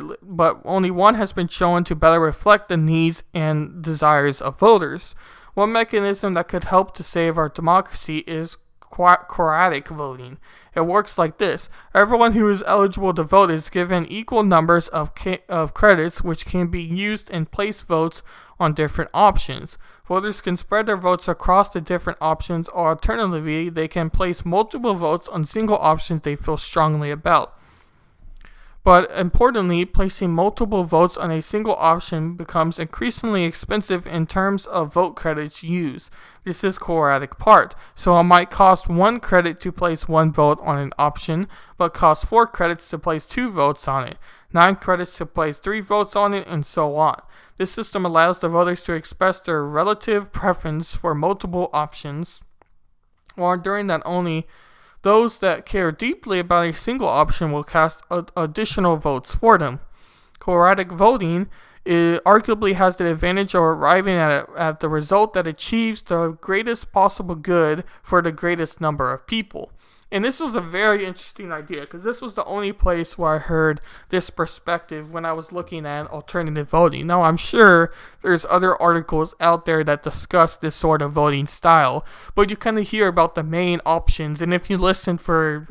only one has been shown to better reflect the needs and desires of voters. One mechanism that could help to save our democracy is quadratic voting. It works like this. Everyone who is eligible to vote is given equal numbers of credits, which can be used and place votes on different options. Voters can spread their votes across the different options, or alternatively, they can place multiple votes on single options they feel strongly about. But importantly, placing multiple votes on a single option becomes increasingly expensive in terms of vote credits used. This is quadratic part, so it might cost 1 credit to place 1 vote on an option, but cost 4 credits to place 2 votes on it, 9 credits to place 3 votes on it, and so on. This system allows the voters to express their relative preference for multiple options, while ensuring that only those that care deeply about a single option will cast additional votes for them. Quadratic voting arguably has the advantage of arriving at the result that achieves the greatest possible good for the greatest number of people. And this was a very interesting idea because this was the only place where I heard this perspective when I was looking at alternative voting. Now, I'm sure there's other articles out there that discuss this sort of voting style, but you kind of hear about the main options. And if you listen for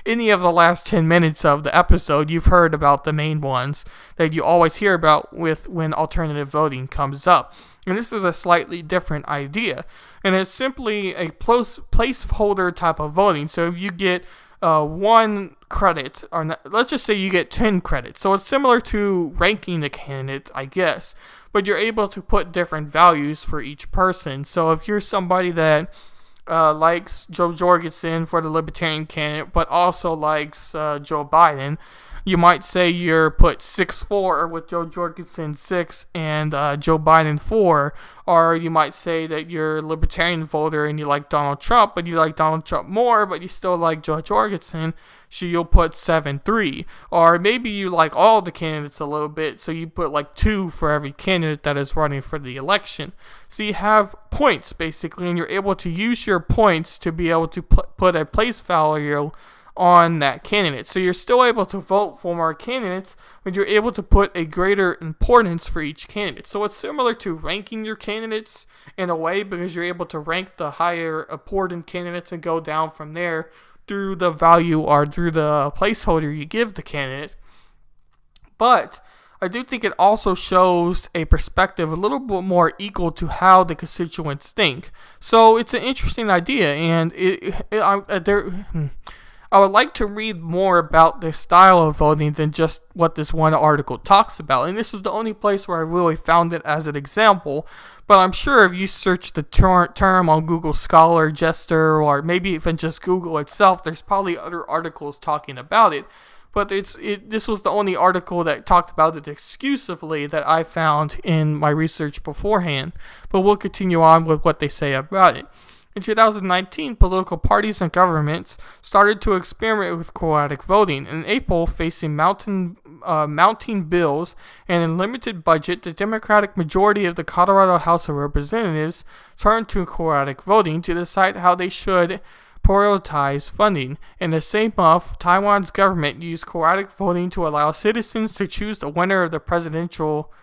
any of the last 10 minutes of the episode, you've heard about the main ones that you always hear about when alternative voting comes up. And this is a slightly different idea. And it's simply a placeholder type of voting. So if you get 1 credit, or let's just say you get 10 credits. So it's similar to ranking the candidates, I guess. But you're able to put different values for each person. So if you're somebody that likes Joe Jorgensen for the Libertarian candidate, but also likes Joe Biden, you might say you're put 6-4 with Joe Jorgensen 6 and Joe Biden 4, or you might say that you're a Libertarian voter and you like Donald Trump, but you like Donald Trump more, but you still like Joe Jorgensen, so you'll put 7-3. Or maybe you like all the candidates a little bit, so you put like 2 for every candidate that is running for the election. So you have points basically, and you're able to use your points to be able to put a place value on that candidate. So you're still able to vote for more candidates, but you're able to put a greater importance for each candidate. So it's similar to ranking your candidates in a way, because you're able to rank the higher important candidates and go down from there through the value or through the placeholder you give the candidate. But I do think it also shows a perspective a little bit more equal to how the constituents think. So it's an interesting idea, and I would like to read more about the style of voting than just what this one article talks about. And this is the only place where I really found it as an example. But I'm sure if you search the term on Google Scholar, Jester, or maybe even just Google itself, there's probably other articles talking about it. But this was the only article that talked about it exclusively that I found in my research beforehand. But we'll continue on with what they say about it. In 2019, political parties and governments started to experiment with quadratic voting. In April, facing mounting bills and a limited budget, the Democratic majority of the Colorado House of Representatives turned to quadratic voting to decide how they should prioritize funding. In the same month, Taiwan's government used quadratic voting to allow citizens to choose the winner of the presidential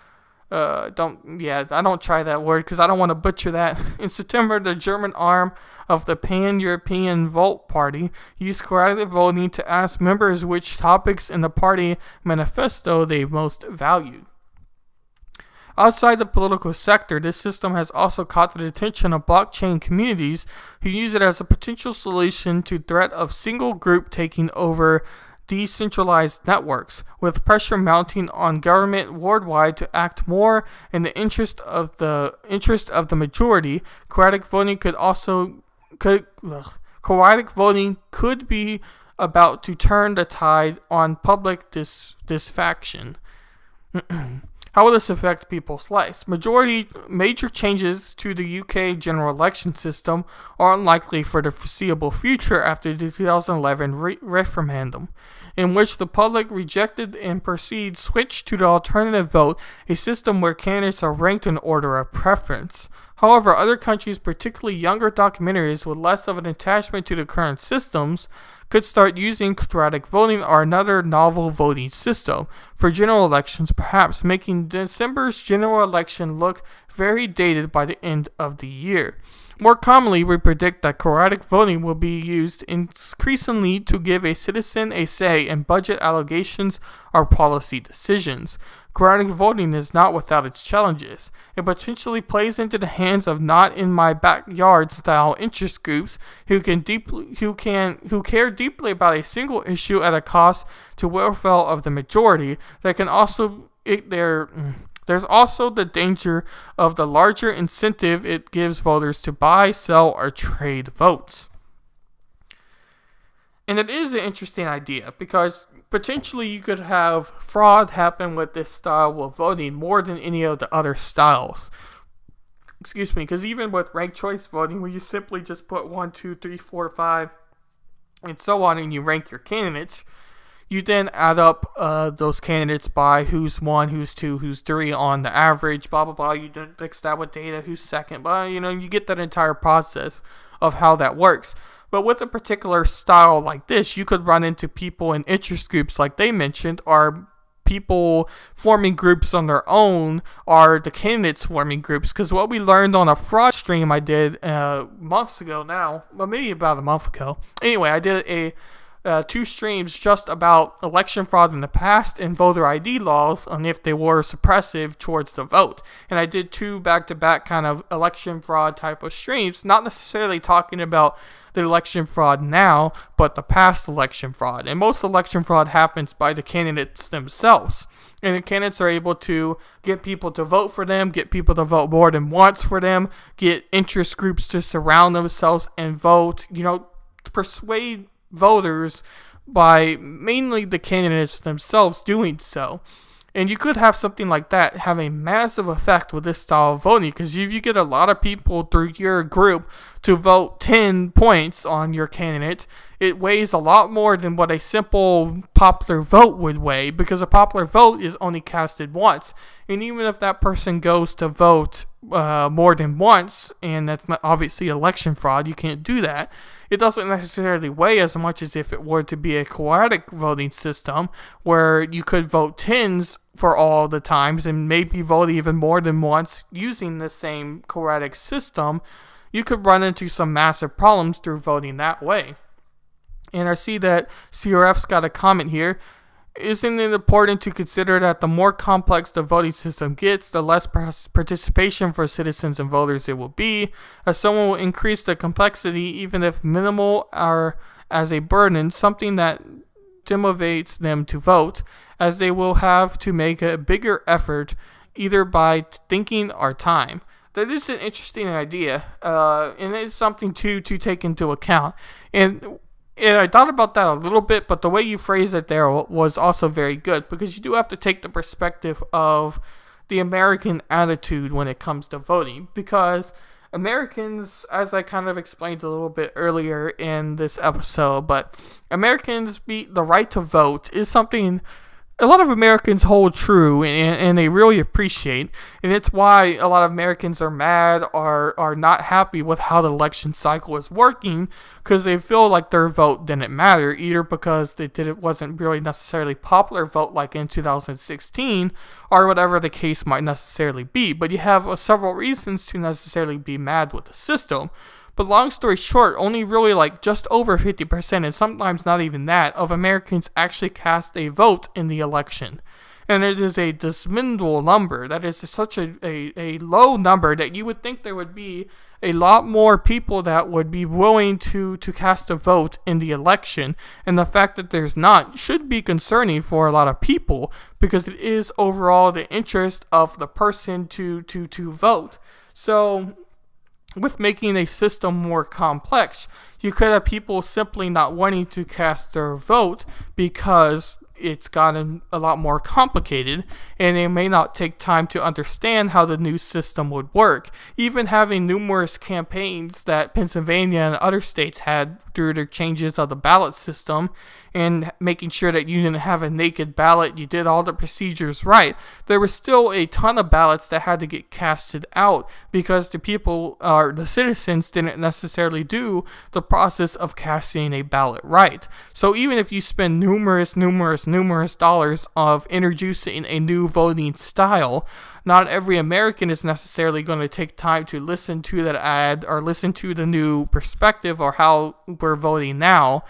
I don't try that word because I don't want to butcher that. In September, the German arm of the Pan-European Volt Party used quadratic voting to ask members which topics in the party manifesto they most valued. Outside the political sector, this system has also caught the attention of blockchain communities who use it as a potential solution to the threat of single group taking over decentralized networks, with pressure mounting on government worldwide to act more in the interest of the majority. Quadratic voting could be about to turn the tide on public dissatisfaction. How will this affect people's lives? Major changes to the UK general election system are unlikely for the foreseeable future after the 2011 referendum, in which the public rejected and proceeded switch to the alternative vote, a system where candidates are ranked in order of preference. However, other countries, particularly younger documentaries with less of an attachment to the current systems, could start using quadratic voting or another novel voting system for general elections, perhaps making December's general election look very dated by the end of the year. More commonly, we predict that quadratic voting will be used increasingly to give a citizen a say in budget allocations or policy decisions. Quadratic voting is not without its challenges. It potentially plays into the hands of not in my backyard style interest groups who care deeply about a single issue at a cost to welfare of the majority. There's also the danger of the larger incentive it gives voters to buy, sell, or trade votes. And it is an interesting idea because potentially you could have fraud happen with this style of voting more than any of the other styles. Excuse me, because even with ranked choice voting, where you simply just put 1, 2, 3, 4, 5, and so on, and you rank your candidates, you then add up those candidates by who's 1, who's 2, who's 3 on the average, blah, blah, blah. You then fix that with data, who's second, but you get that entire process of how that works. But with a particular style like this, you could run into people in interest groups like they mentioned, or people forming groups on their own, or the candidates forming groups. Because what we learned on a fraud stream I did months ago now, well, maybe about a month ago. Anyway, I did 2 streams just about election fraud in the past and voter ID laws on if they were suppressive towards the vote. And I did 2 back-to-back kind of election fraud type of streams, not necessarily talking about the election fraud now, but the past election fraud. And most election fraud happens by the candidates themselves. And the candidates are able to get people to vote for them, get people to vote more than once for them, get interest groups to surround themselves and vote, to persuade voters by mainly the candidates themselves doing so. And you could have something like that have a massive effect with this style of voting, because if you get a lot of people through your group to vote 10 points on your candidate, it weighs a lot more than what a simple popular vote would weigh, because a popular vote is only casted once. And even if that person goes to vote more than once, and that's not obviously election fraud, you can't do that, it doesn't necessarily weigh as much as if it were to be a quadratic voting system where you could vote 10s for all the times and maybe vote even more than once using the same quadratic system. You could run into some massive problems through voting that way. And I see that CRF's got a comment here. Isn't it important to consider that the more complex the voting system gets, the less participation for citizens and voters it will be, as someone will increase the complexity even if minimal or as a burden, something that demotivates them to vote, as they will have to make a bigger effort either by thinking or time. That is an interesting idea, and it's something to take into account. And I thought about that a little bit, but the way you phrased it there was also very good, because you do have to take the perspective of the American attitude when it comes to voting, because Americans, as I kind of explained a little bit earlier in this episode, but Americans, the right to vote is something a lot of Americans hold true and they really appreciate, and it's why a lot of Americans are mad or are not happy with how the election cycle is working, because they feel like their vote didn't matter, either because it wasn't really necessarily popular vote like in 2016, or whatever the case might necessarily be. But you have several reasons to necessarily be mad with the system. But long story short, only really like just over 50%, and sometimes not even that, of Americans actually cast a vote in the election. And it is a dismal number. That is such a low number that you would think there would be a lot more people that would be willing to cast a vote in the election. And the fact that there's not should be concerning for a lot of people, because it is overall the interest of the person to vote. So with making a system more complex, you could have people simply not wanting to cast their vote because it's gotten a lot more complicated, and they may not take time to understand how the new system would work. Even having numerous campaigns that Pennsylvania and other states had through their changes of the ballot system, and making sure that you didn't have a naked ballot, you did all the procedures right, there was still a ton of ballots that had to get casted out because the people, or the citizens, didn't necessarily do the process of casting a ballot right. So even if you spend numerous dollars of introducing a new voting style, not every American is necessarily going to take time to listen to that ad or listen to the new perspective or how we're voting now.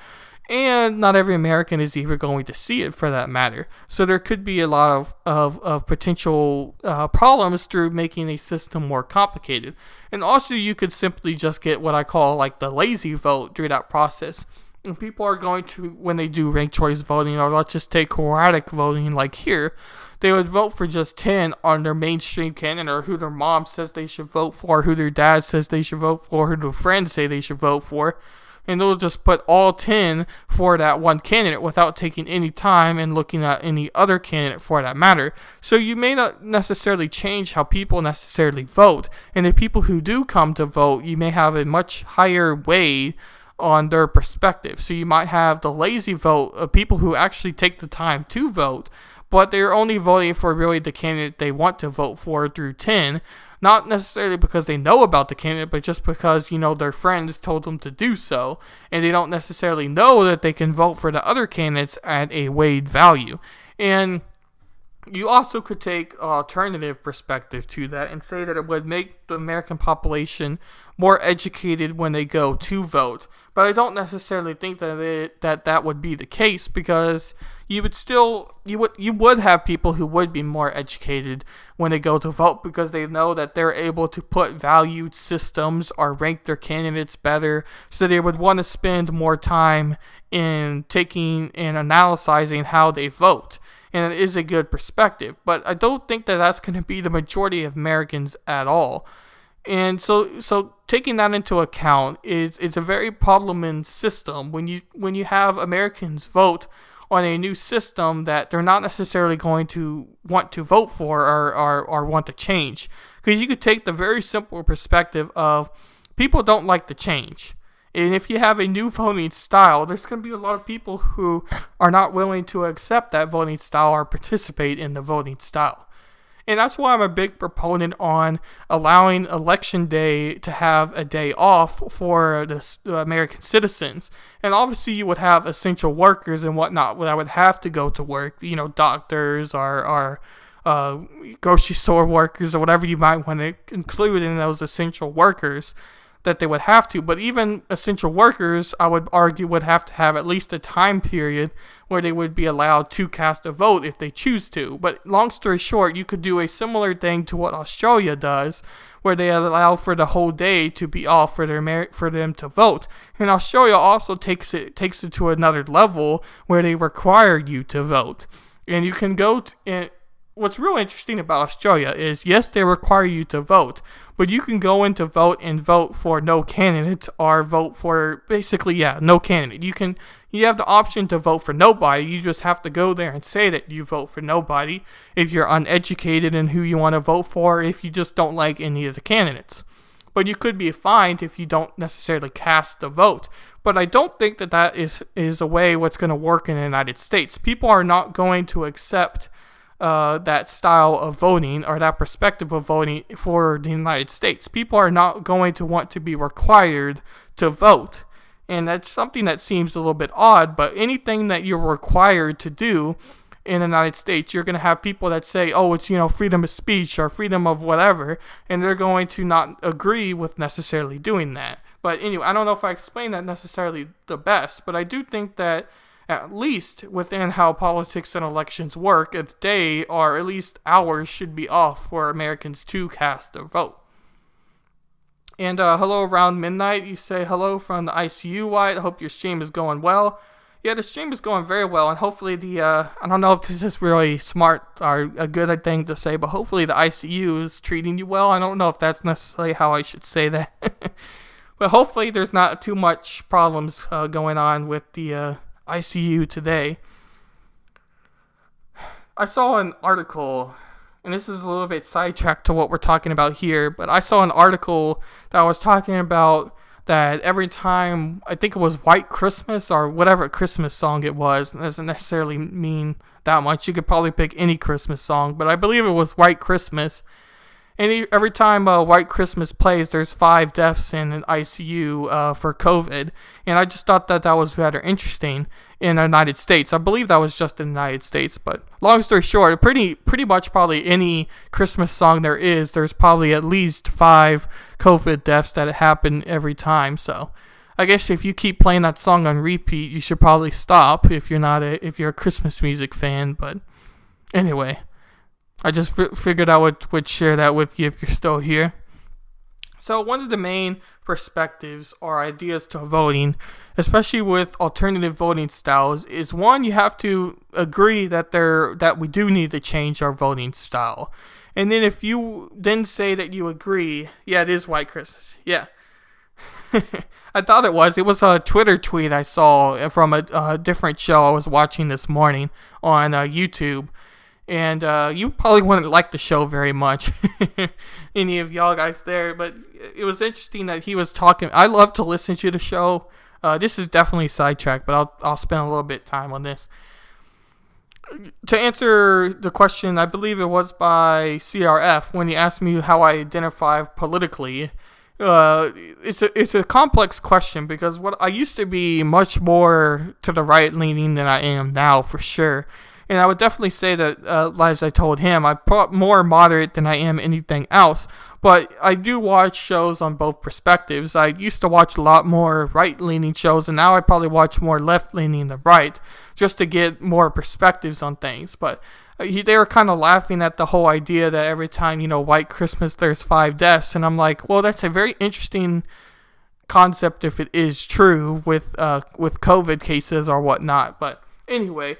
And not every American is even going to see it for that matter. So there could be a lot of potential problems through making a system more complicated. And also you could simply just get what I call like the lazy vote through that process. And people are going to, when they do ranked choice voting, or let's just take quadratic voting like here, they would vote for just 10 on their mainstream candidate, or who their mom says they should vote for, who their dad says they should vote for, who their friends say they should vote for. And they'll just put all 10 for that one candidate without taking any time and looking at any other candidate for that matter. So you may not necessarily change how people necessarily vote. And the people who do come to vote, you may have a much higher weight on their perspective. So you might have the lazy vote of people who actually take the time to vote, but they're only voting for really the candidate they want to vote for through 10. Not necessarily because they know about the candidate, but just because, their friends told them to do so. And they don't necessarily know that they can vote for the other candidates at a weighed value. And you also could take an alternative perspective to that and say that it would make the American population more educated when they go to vote. But I don't necessarily think that would be the case, because you would have people who would be more educated when they go to vote, because they know that they're able to put valued systems or rank their candidates better, so they would want to spend more time in taking and analyzing how they vote. And it is a good perspective, but I don't think that that's going to be the majority of Americans at all. And so taking that into account, it's a very problem system when you have Americans vote on a new system that they're not necessarily going to want to vote for or want to change. Because you could take the very simple perspective of people don't like the change. And if you have a new voting style, there's going to be a lot of people who are not willing to accept that voting style or participate in the voting style. And that's why I'm a big proponent on allowing Election Day to have a day off for the American citizens. And obviously you would have essential workers and whatnot that would have to go to work, doctors or grocery store workers or whatever you might want to include in those essential workers, that they would have to. But even essential workers, I would argue, would have to have at least a time period where they would be allowed to cast a vote if they choose to. But long story short, you could do a similar thing to what Australia does, where they allow for the whole day to be off for them to vote. And Australia also takes it to another level where they require you to vote. And you can go what's real interesting about Australia is, yes, they require you to vote, but you can go in to vote and vote for no candidate, or vote for no candidate. You have the option to vote for nobody. You just have to go there and say that you vote for nobody if you're uneducated in who you want to vote for, if you just don't like any of the candidates. But you could be fined if you don't necessarily cast the vote. But I don't think that is a way what's going to work in the United States. People are not going to accept that style of voting or that perspective of voting for the United States. People are not going to want to be required to vote. And that's something that seems a little bit odd, but anything that you're required to do in the United States, you're going to have people that say, oh, it's, freedom of speech or freedom of whatever, and they're going to not agree with necessarily doing that. But anyway, I don't know if I explained that necessarily the best, but I do think that at least within how politics and elections work, a day or at least hours should be off for Americans to cast their vote. And hello around midnight. You say hello from the ICU, White. I hope your stream is going well. Yeah, the stream is going very well, and hopefully I don't know if this is really smart or a good thing to say, but hopefully the ICU is treating you well. I don't know if that's necessarily how I should say that. But hopefully there's not too much problems going on with the ICU today. I saw an article, and this is a little bit sidetracked to what we're talking about here, but I saw an article that was talking about that every time, I think it was White Christmas or whatever Christmas song it was, it doesn't necessarily mean that much. You could probably pick any Christmas song, but I believe it was White Christmas. And every time White Christmas plays, there's 5 deaths in an ICU for COVID. And I just thought that was rather interesting in the United States. I believe that was just in the United States. But long story short, pretty much probably any Christmas song there's probably at least 5 COVID deaths that happen every time. So I guess if you keep playing that song on repeat, you should probably stop if you're a Christmas music fan. But anyway, I just figured I would share that with you if you're still here. So one of the main perspectives or ideas to voting, especially with alternative voting styles, is one, you have to agree that we do need to change our voting style. And then if you then say that you agree, yeah, it is White Christmas. Yeah. I thought it was. It was a Twitter tweet I saw from a different show I was watching this morning on YouTube. And you probably wouldn't like the show very much, any of y'all guys there. But it was interesting that he was talking. I love to listen to the show. This is definitely sidetracked, but I'll spend a little bit of time on this. To answer the question, I believe it was by CRF when he asked me how I identify politically. It's a complex question because what I used to be much more to the right leaning than I am now, for sure. And I would definitely say that, as I told him, I'm more moderate than I am anything else. But I do watch shows on both perspectives. I used to watch a lot more right-leaning shows, and now I probably watch more left-leaning than right, just to get more perspectives on things. But they were kind of laughing at the whole idea that every time, White Christmas, there's 5 deaths. And I'm like, well, that's a very interesting concept if it is true with COVID cases or whatnot. But anyway,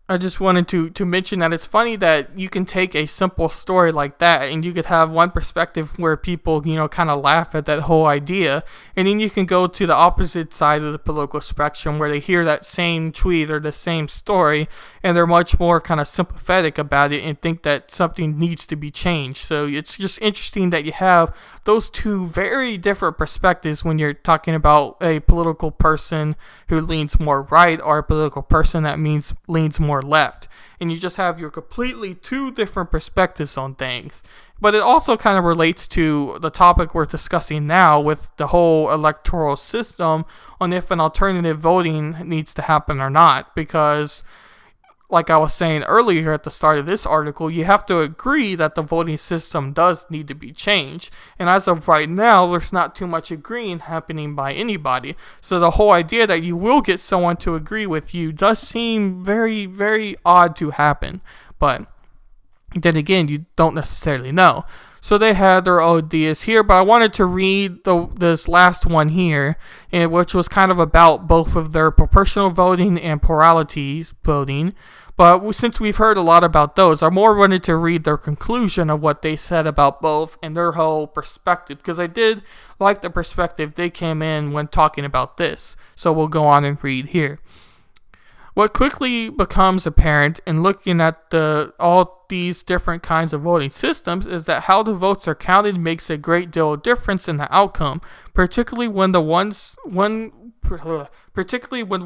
I just wanted to mention that it's funny that you can take a simple story like that and you could have one perspective where people, kind of laugh at that whole idea. And then you can go to the opposite side of the political spectrum where they hear that same tweet or the same story and they're much more kind of sympathetic about it and think that something needs to be changed. So it's just interesting that you have those two very different perspectives when you're talking about a political person who leans more right or a political person that leans more left, and you just have your completely two different perspectives on things. But it also kind of relates to the topic we're discussing now with the whole electoral system on if an alternative voting needs to happen or not, because like I was saying earlier at the start of this article, you have to agree that the voting system does need to be changed. And as of right now, there's not too much agreeing happening by anybody. So the whole idea that you will get someone to agree with you does seem very, very odd to happen. But then again, you don't necessarily know. So they had their ideas here, but I wanted to read this last one here, which was kind of about both of their proportional voting and plurality voting. But since we've heard a lot about those, I more wanted to read their conclusion of what they said about both and their whole perspective, because I did like the perspective they came in when talking about this. So we'll go on and read here. What quickly becomes apparent in looking at all these different kinds of voting systems is that how the votes are counted makes a great deal of difference in the outcome, particularly when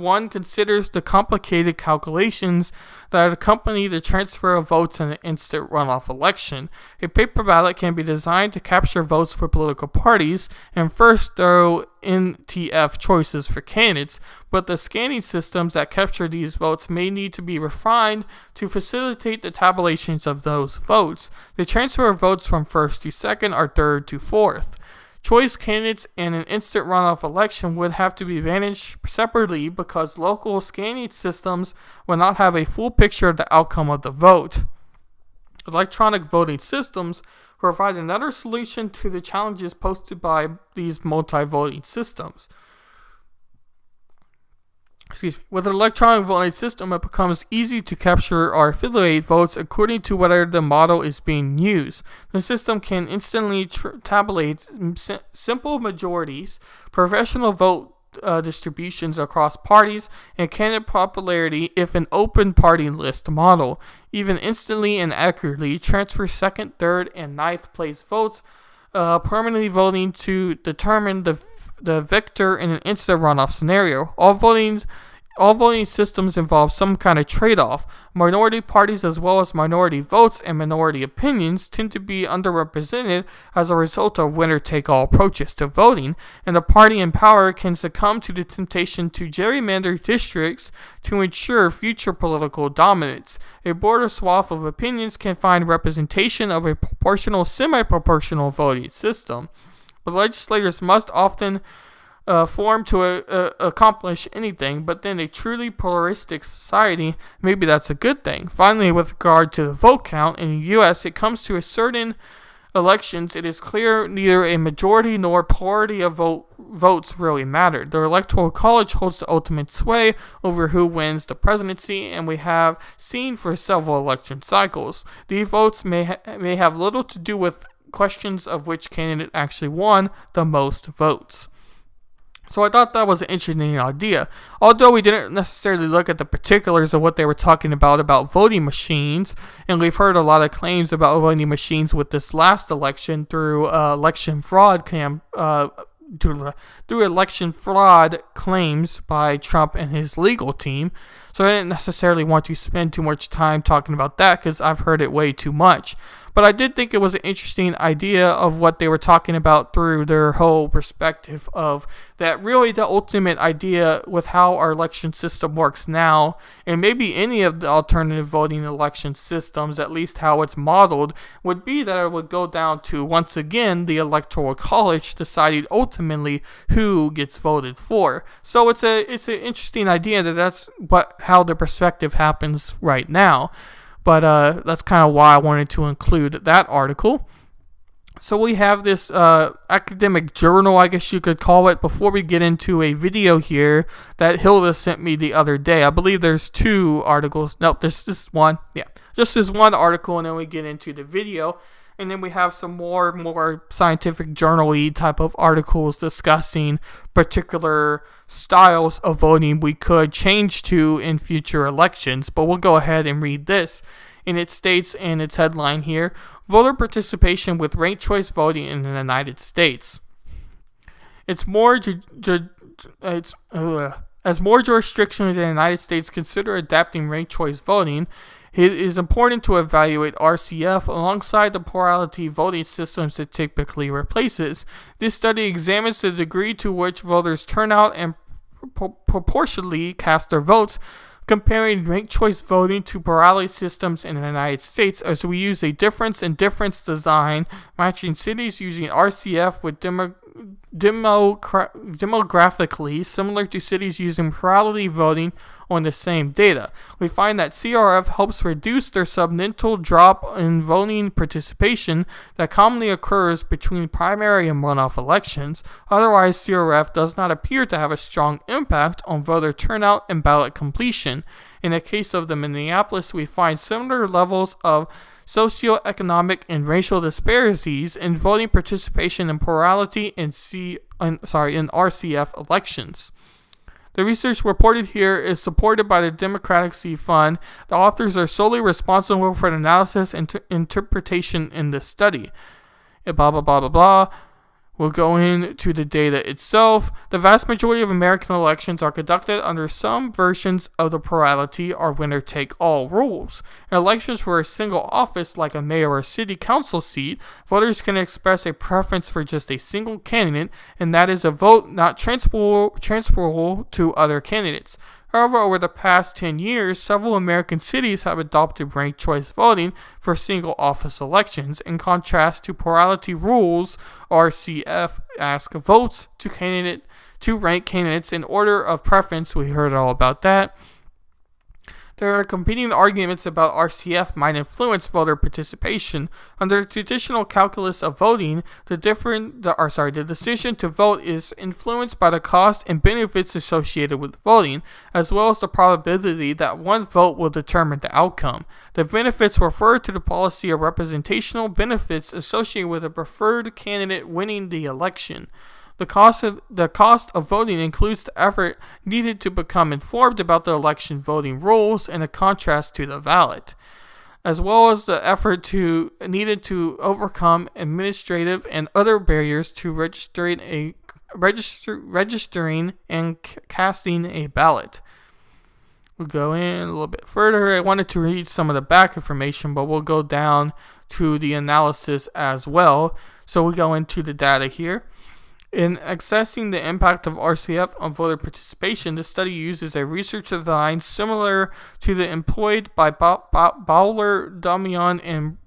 one considers the complicated calculations that accompany the transfer of votes in an instant runoff election. A paper ballot can be designed to capture votes for political parties and first throw NTF choices for candidates, but the scanning systems that capture these votes may need to be refined to facilitate the tabulations of those votes. The transfer of votes from first to second or third to fourth. Choice candidates in an instant runoff election would have to be managed separately because local scanning systems will not have a full picture of the outcome of the vote. Electronic voting systems provide another solution to the challenges posed by these multi-voting systems. With an electronic voting system, it becomes easy to capture or affiliate votes according to whether the model is being used. The system can instantly tabulate simple majorities, professional vote distributions across parties, and candidate popularity if an open party list model. Even instantly and accurately transfer second, third, and ninth place votes, permanently voting to determine the victor in an instant runoff scenario. All voting systems involve some kind of trade-off. Minority parties as well as minority votes and minority opinions tend to be underrepresented as a result of winner-take-all approaches to voting, and the party in power can succumb to the temptation to gerrymander districts to ensure future political dominance. A broader swath of opinions can find representation of a proportional, semi-proportional voting system. But legislators must often formed to accomplish anything, but in a truly pluralistic society, maybe that's a good thing. Finally, with regard to the vote count in the U.S., it comes to a certain elections, it is clear neither a majority nor plurality of votes really matter. The Electoral College holds the ultimate sway over who wins the presidency, and we have seen for several election cycles. These votes may have little to do with questions of which candidate actually won the most votes. So I thought that was an interesting idea. Although we didn't necessarily look at the particulars of what they were talking about voting machines, and we've heard a lot of claims about voting machines with this last election through election fraud through election fraud claims by Trump and his legal team. So I didn't necessarily want to spend too much time talking about that because I've heard it way too much. But I did think it was an interesting idea of what they were talking about through their whole perspective of that really the ultimate idea with how our election system works now, and maybe any of the alternative voting election systems, at least how it's modeled, would be that it would go down to, once again, the Electoral College deciding ultimately who gets voted for. So it's an interesting idea that's how the perspective happens right now. But that's kind of why I wanted to include that article. So we have this academic journal, I guess you could call it, before we get into a video here that Hilda sent me the other day. I believe there's two articles. Nope, there's just one. Yeah, just this one article, and then we get into the video. And then we have some more scientific journal-y type of articles discussing particular styles of voting we could change to in future elections. But we'll go ahead and read this. And it states in its headline here, voter participation with ranked choice voting in the United States. As more jurisdictions in the United States consider adapting ranked choice voting, it is important to evaluate RCF alongside the plurality voting systems it typically replaces. This study examines the degree to which voters turn out and proportionally cast their votes, comparing ranked choice voting to plurality systems in the United States, as we use a difference in difference design, matching cities using RCF with demographically similar to cities using plurality voting on the same data. We find that CRF helps reduce their substantial drop in voting participation that commonly occurs between primary and runoff elections. Otherwise, CRF does not appear to have a strong impact on voter turnout and ballot completion. In the case of the Minneapolis, we find similar levels of socioeconomic and racial disparities in voting participation and plurality in RCF elections. The research reported here is supported by the Democratic Seed Fund. The authors are solely responsible for the analysis and interpretation in this study. Blah, blah, blah, blah, blah. We'll go into the data itself. The vast majority of American elections are conducted under some versions of the plurality or winner-take-all rules. In elections for a single office, like a mayor or city council seat, voters can express a preference for just a single candidate, and that is a vote not transferable to other candidates. However, over the past 10 years, several American cities have adopted ranked choice voting for single office elections. In contrast to plurality rules, RCF ask votes to rank candidates in order of preference. We heard all about that. There are competing arguments about RCF might influence voter participation. Under the traditional calculus of voting, the decision to vote is influenced by the cost and benefits associated with voting, as well as the probability that one vote will determine the outcome. The benefits refer to the policy of representational benefits associated with a preferred candidate winning the election. The cost of voting includes the effort needed to become informed about the election voting rules in a contrast to the ballot, as well as the effort needed to overcome administrative and other barriers to registering and casting a ballot. We'll go in a little bit further. I wanted to read some of the back information, but we'll go down to the analysis as well. So we go into the data here. In assessing the impact of RCF on voter participation, the study uses a research design similar to the employed by Bowler, Damian, and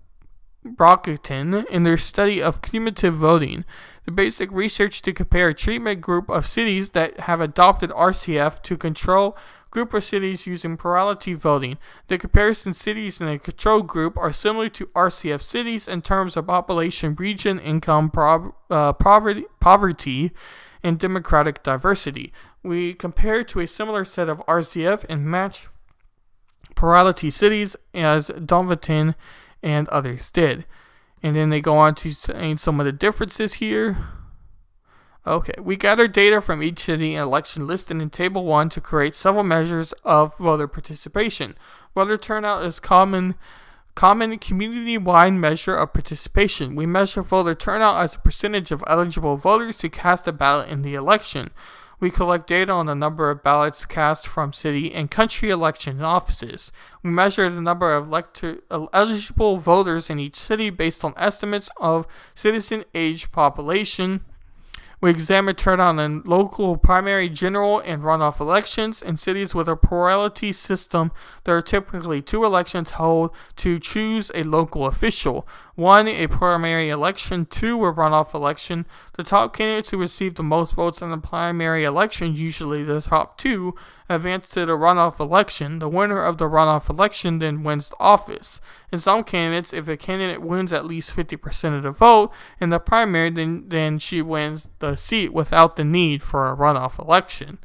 Brockington in their study of cumulative voting. The basic research to compare a treatment group of cities that have adopted RCF to control group of cities using plurality voting. The comparison cities in the control group are similar to RCF cities in terms of population, region, income, poverty, and demographic diversity. We compare to a similar set of RCF and match plurality cities as Donverton and others did. And then they go on to saying some of the differences here. Okay, we gathered data from each city and election listed in Table 1 to create several measures of voter participation. Voter turnout is common community-wide measure of participation. We measure voter turnout as a percentage of eligible voters to cast a ballot in the election. We collect data on the number of ballots cast from city and country election offices. We measure the number of eligible voters in each city based on estimates of citizen age population. We examine turnout in local primary, general, and runoff elections. In cities with a plurality system, there are typically 2 elections held to choose a local official. 1, a primary election, 2, a runoff election. The top candidates who receive the most votes in the primary election, usually the top 2, advance to the runoff election. The winner of the runoff election then wins the office. In some candidates, if a candidate wins at least 50% of the vote in the primary, then she wins the seat without the need for a runoff election.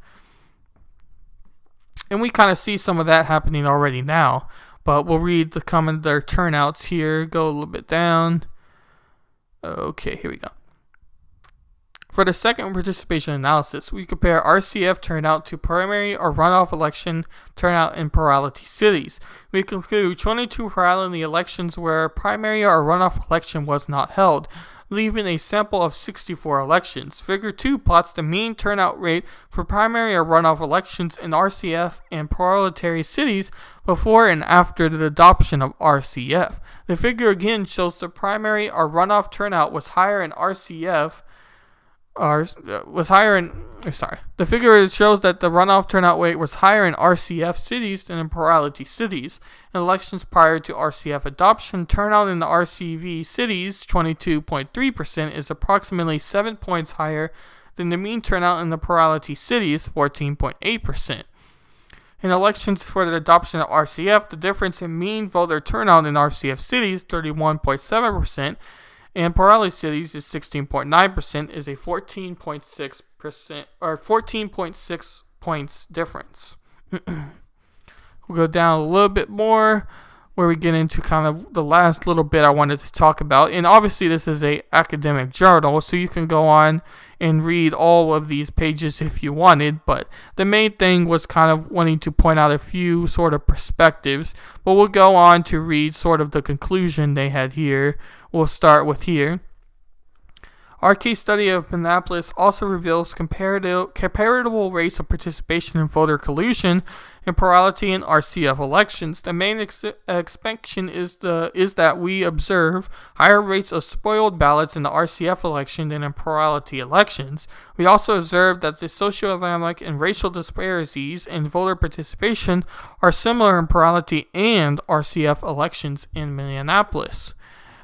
And we kind of see some of that happening already now. But we'll read their turnouts here. Go a little bit down. Okay, here we go. For the second participation analysis, we compare RCF turnout to primary or runoff election turnout in plurality cities. We conclude 22 plurality elections where primary or runoff election was not held, leaving a sample of 64 elections. Figure 2 plots the mean turnout rate for primary or runoff elections in RCF and plurality cities before and after the adoption of RCF. The figure again shows the primary or runoff turnout was higher in RCF. The figure shows that the runoff turnout rate was higher in RCF cities than in plurality cities. In elections prior to RCF adoption, turnout in the RCV cities, 22.3%, is approximately 7 points higher than the mean turnout in the plurality cities, 14.8%. In elections for the adoption of RCF, the difference in mean voter turnout in RCF cities, 31.7%, and plurality cities is 16.9%, is a 14.6% or 14.6 points difference. We'll go down a little bit more where we get into kind of the last little bit I wanted to talk about. And obviously this is a academic journal, so you can go on and read all of these pages if you wanted, but the main thing was kind of wanting to point out a few sort of perspectives. But we'll go on to read sort of the conclusion they had here. We'll start with here. Our case study of Minneapolis also reveals comparable rates of participation in voter collusion and plurality in RCF elections. The main expansion is that we observe higher rates of spoiled ballots in the RCF election than in plurality elections. We also observe that the socioeconomic and racial disparities in voter participation are similar in plurality and RCF elections in Minneapolis.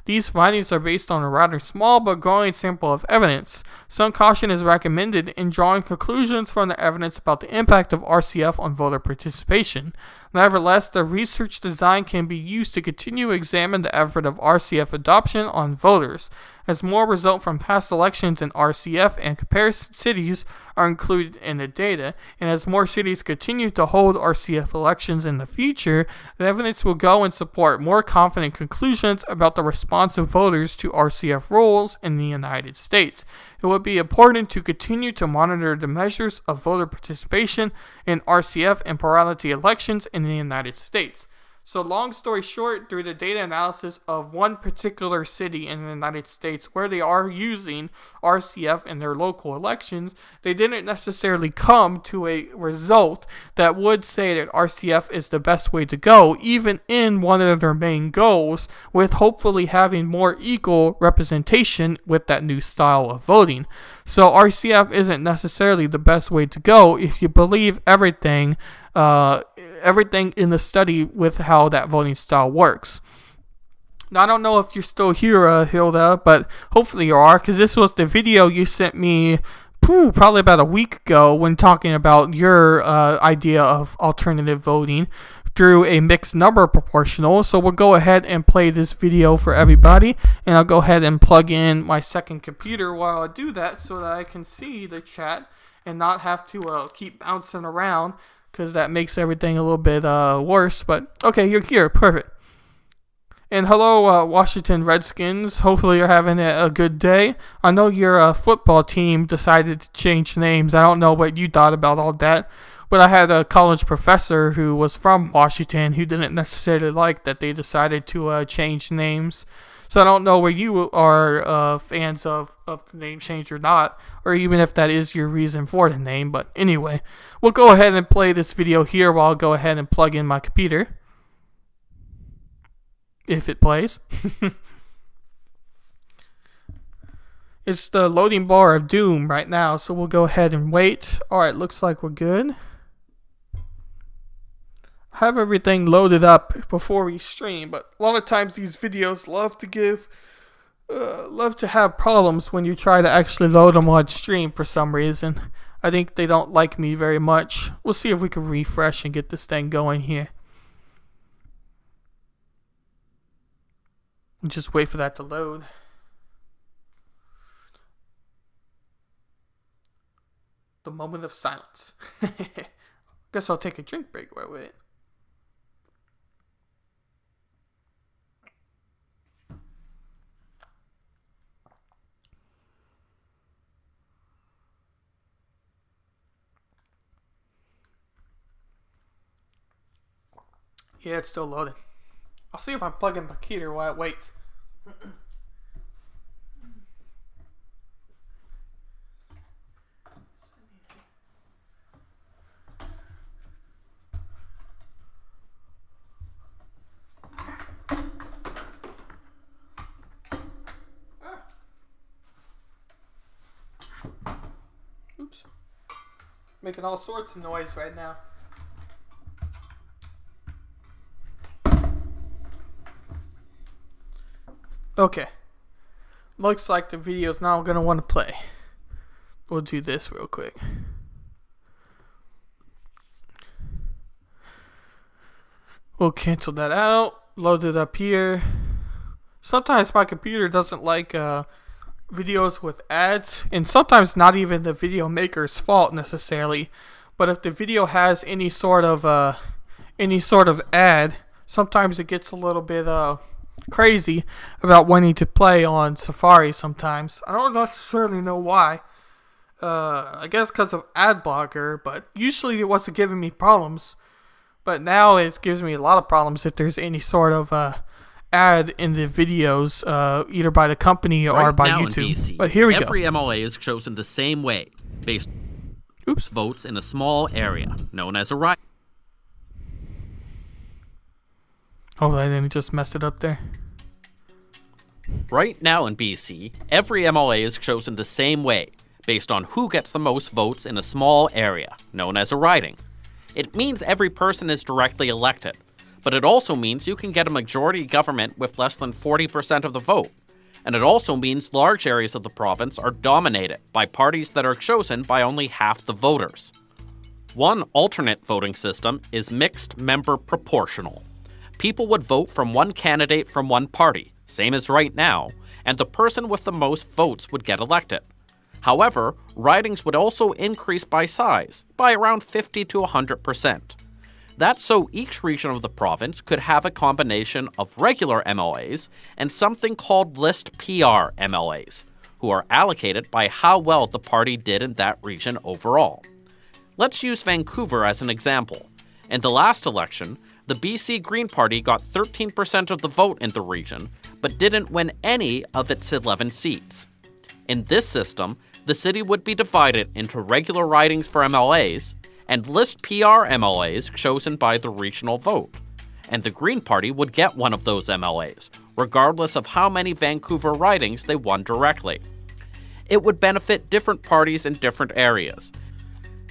These findings are based on a rather small but growing sample of evidence. Some caution is recommended in drawing conclusions from the evidence about the impact of RCF on voter participation. Nevertheless, the research design can be used to continue to examine the effort of RCF adoption on voters. As more result from past elections in RCF and comparison cities are included in the data, and as more cities continue to hold RCF elections in the future, the evidence will go and support more confident conclusions about the response of voters to RCF rules in the United States. It would be important to continue to monitor the measures of voter participation in RCF and plurality elections in the United States. So long story short, through the data analysis of one particular city in the United States where they are using RCF in their local elections, they didn't necessarily come to a result that would say that RCF is the best way to go, even in one of their main goals, with hopefully having more equal representation with that new style of voting. So RCF isn't necessarily the best way to go if you believe everything in the study with how that voting style works. Now, I don't know if you're still here, Hilda, but hopefully you are, because this was the video you sent me probably about a week ago when talking about your idea of alternative voting through a mixed number proportional. So we'll go ahead and play this video for everybody, and I'll go ahead and plug in my second computer while I do that so that I can see the chat and not have to keep bouncing around, because that makes everything a little bit worse. But okay, you're here. Perfect. And hello, Washington Redskins. Hopefully you're having a good day. I know your football team decided to change names. I don't know what you thought about all that, but I had a college professor who was from Washington who didn't necessarily like that they decided to change names. So I don't know where you are fans of the name change or not, or even if that is your reason for the name. But anyway, we'll go ahead and play this video here while I'll go ahead and plug in my computer. If it plays. It's the loading bar of doom right now, so we'll go ahead and wait. Alright, looks like we're good. Have everything loaded up before we stream, but a lot of times these videos love to have problems when you try to actually load them on stream for some reason. I think they don't like me very much. We'll see if we can refresh and get this thing going here. Just wait for that to load. The moment of silence. Guess I'll take a drink break right away. Yeah, it's still loading. I'll see if I plug in the computer while it waits. Oops. Making all sorts of noise right now. Okay. Looks like the video's now going to want to play. We'll do this real quick. We'll cancel that out. Load it up here. Sometimes my computer doesn't like videos with ads. And sometimes not even the video maker's fault necessarily. But if the video has any sort of ad, sometimes it gets a little bit crazy about wanting to play on Safari sometimes. I don't necessarily know why. I guess because of ad blocker, but usually it wasn't giving me problems. But now it gives me a lot of problems if there's any sort of ad in the videos, either by the company or by YouTube. BC, but here we go. Every MLA is chosen the same way, based on votes in a small area, known as a riding. Hopefully I didn't just mess it up there. Right now in BC, every MLA is chosen the same way, based on who gets the most votes in a small area, known as a riding. It means every person is directly elected, but it also means you can get a majority government with less than 40% of the vote. And it also means large areas of the province are dominated by parties that are chosen by only half the voters. One alternate voting system is mixed member proportional. People would vote from one candidate from one party, same as right now, and the person with the most votes would get elected. However, ridings would also increase by size, by around 50 to 100%. That's so each region of the province could have a combination of regular MLAs and something called list PR MLAs, who are allocated by how well the party did in that region overall. Let's use Vancouver as an example. In the last election, the BC Green Party got 13% of the vote in the region, but didn't win any of its 11 seats. In this system, the city would be divided into regular ridings for MLAs and list PR MLAs chosen by the regional vote. And the Green Party would get one of those MLAs, regardless of how many Vancouver ridings they won directly. It would benefit different parties in different areas.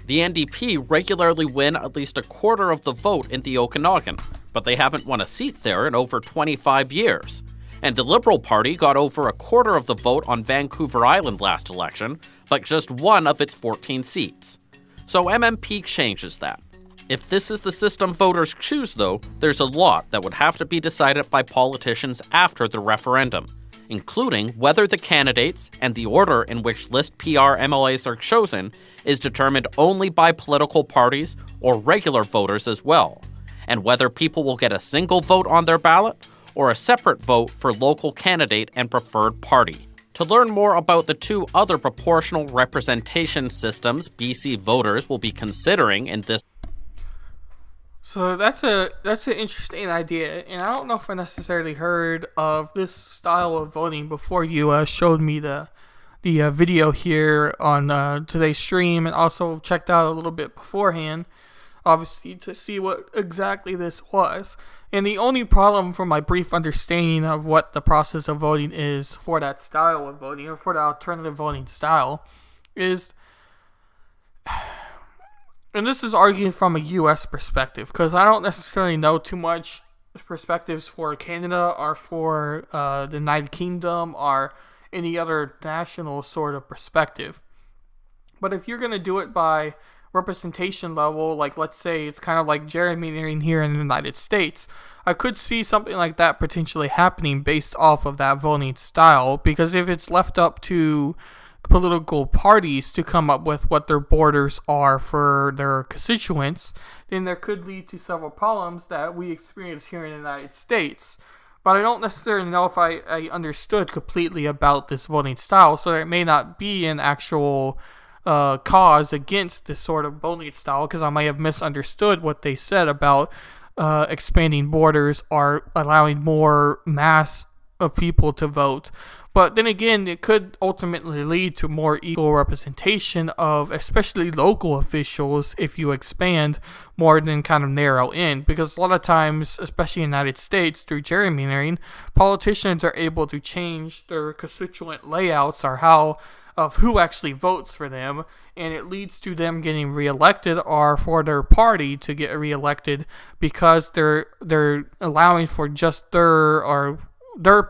The NDP regularly win at least a quarter of the vote in the Okanagan, but they haven't won a seat there in over 25 years. And the Liberal Party got over a quarter of the vote on Vancouver Island last election, but just one of its 14 seats. So MMP changes that. If this is the system voters choose, though, there's a lot that would have to be decided by politicians after the referendum, including whether the candidates and the order in which list PR MLAs are chosen is determined only by political parties or regular voters as well, and whether people will get a single vote on their ballot or a separate vote for local candidate and preferred party. To learn more about the two other proportional representation systems BC voters will be considering in this. So that's an interesting idea, and I don't know if I necessarily heard of this style of voting before you showed me the video here on today's stream, and also checked out a little bit beforehand, obviously, to see what exactly this was. And the only problem, from my brief understanding of what the process of voting is for that style of voting, or for the alternative voting style, is, and this is arguing from a U.S. perspective, because I don't necessarily know too much perspectives for Canada or for the United Kingdom or any other national sort of perspective. But if you're going to do it by representation level, like let's say it's kind of like gerrymandering here in the United States, I could see something like that potentially happening based off of that voting style, because if it's left up to political parties to come up with what their borders are for their constituents, then there could lead to several problems that we experience here in the United States. But I don't necessarily know if I understood completely about this voting style, so it may not be an actual cause against this sort of voting style, because I may have misunderstood what they said about expanding borders or allowing more mass of people to vote. But then again, it could ultimately lead to more equal representation of especially local officials if you expand more than kind of narrow in. Because a lot of times, especially in the United States, through gerrymandering, politicians are able to change their constituent layouts or how of who actually votes for them, and it leads to them getting reelected or for their party to get reelected because they're allowing for just their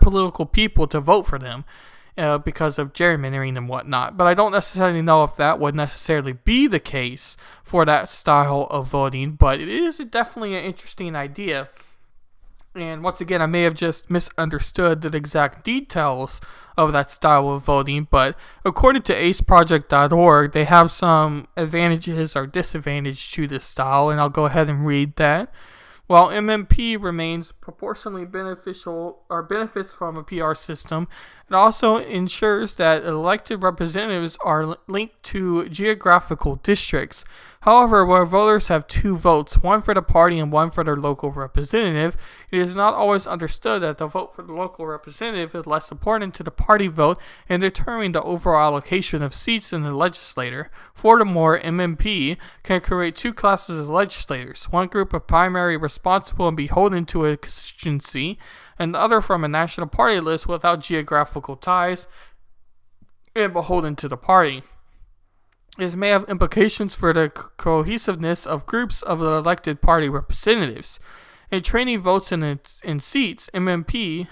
political people to vote for them because of gerrymandering and whatnot. But I don't necessarily know if that would necessarily be the case for that style of voting, but it is definitely an interesting idea. And once again, I may have just misunderstood the exact details of that style of voting, but according to aceproject.org, they have some advantages or disadvantages to this style, and I'll go ahead and read that. While MMP remains proportionally beneficial or benefits from a PR system, it also ensures that elected representatives are linked to geographical districts. However, where voters have two votes, one for the party and one for their local representative, it is not always understood that the vote for the local representative is less important to the party vote in determining the overall allocation of seats in the legislature. Furthermore, MMP can create two classes of legislators, one group of primary responsible and beholden to a constituency, and the other from a national party list without geographical ties and beholden to the party. This may have implications for the cohesiveness of groups of the elected party representatives. In training votes in seats, MMP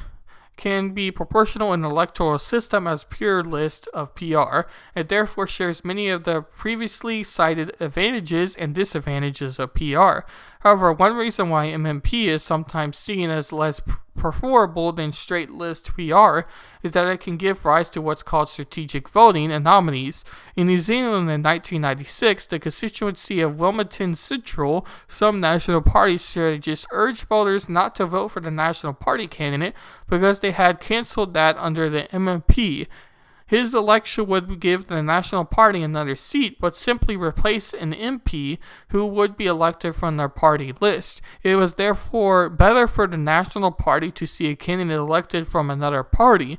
can be proportional in the electoral system as pure list of PR, and therefore shares many of the previously cited advantages and disadvantages of PR. However, one reason why MMP is sometimes seen as less preferable than straight list PR is that it can give rise to what's called strategic voting and nominees. In New Zealand in 1996, the constituency of Wilmington Central, some National Party strategists urged voters not to vote for the National Party candidate because they had cancelled that under the MMP. His election would give the National Party another seat, but simply replace an MP who would be elected from their party list. It was therefore better for the National Party to see a candidate elected from another party,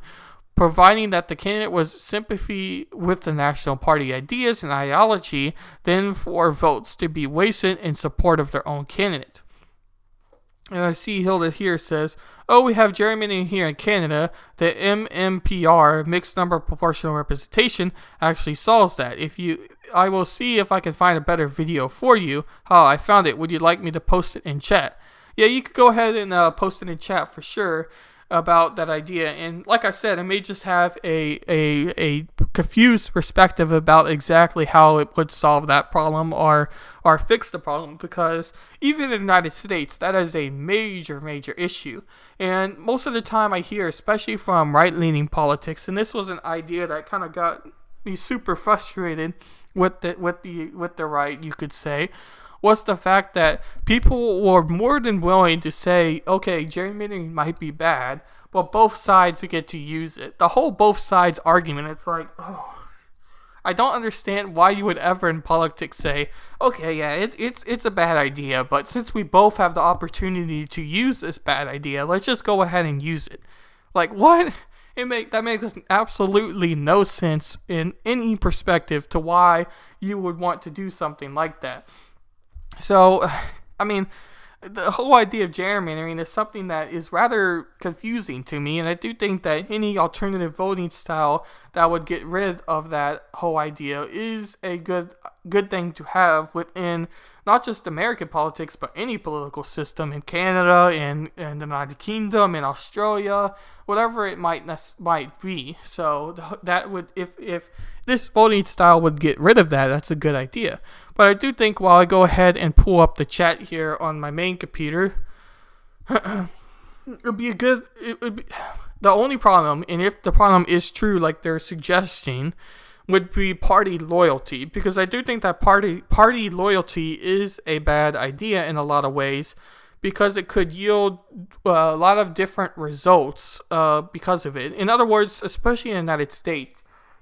providing that the candidate was sympathy with the National Party ideas and ideology, than for votes to be wasted in support of their own candidate. And I see Hilda here says, oh, we have gerrymandering here in Canada. The MMPR, mixed number proportional representation, actually solves that. I will see if I can find a better video for you. I found it. Would you like me to post it in chat? Yeah, you could go ahead and post it in chat for sure. about that idea. And like I said, I may just have a confused perspective about exactly how it would solve that problem or fix the problem, because even in the United States, that is a major issue. And most of the time I hear, especially from right-leaning politics, and this was an idea that kind of got me super frustrated with the right, you could say, was the fact that people were more than willing to say, okay, gerrymandering might be bad, but both sides get to use it. The whole both sides argument, it's like, oh, I don't understand why you would ever in politics say, okay, yeah, it's a bad idea, but since we both have the opportunity to use this bad idea, let's just go ahead and use it. Like, what? That makes absolutely no sense in any perspective to why you would want to do something like that. So, I mean, the whole idea of gerrymandering is something that is rather confusing to me, and I do think that any alternative voting style that would get rid of that whole idea is a good thing to have within not just American politics, but any political system in Canada and the United Kingdom and Australia, whatever it might be. So that would, if this voting style would get rid of that, that's a good idea. But I do think while I go ahead and pull up the chat here on my main computer, it would be the only problem, and if the problem is true like they're suggesting, would be party loyalty, because I do think that party loyalty is a bad idea in a lot of ways, because it could yield a lot of different results because of it. In other words, especially in the United States,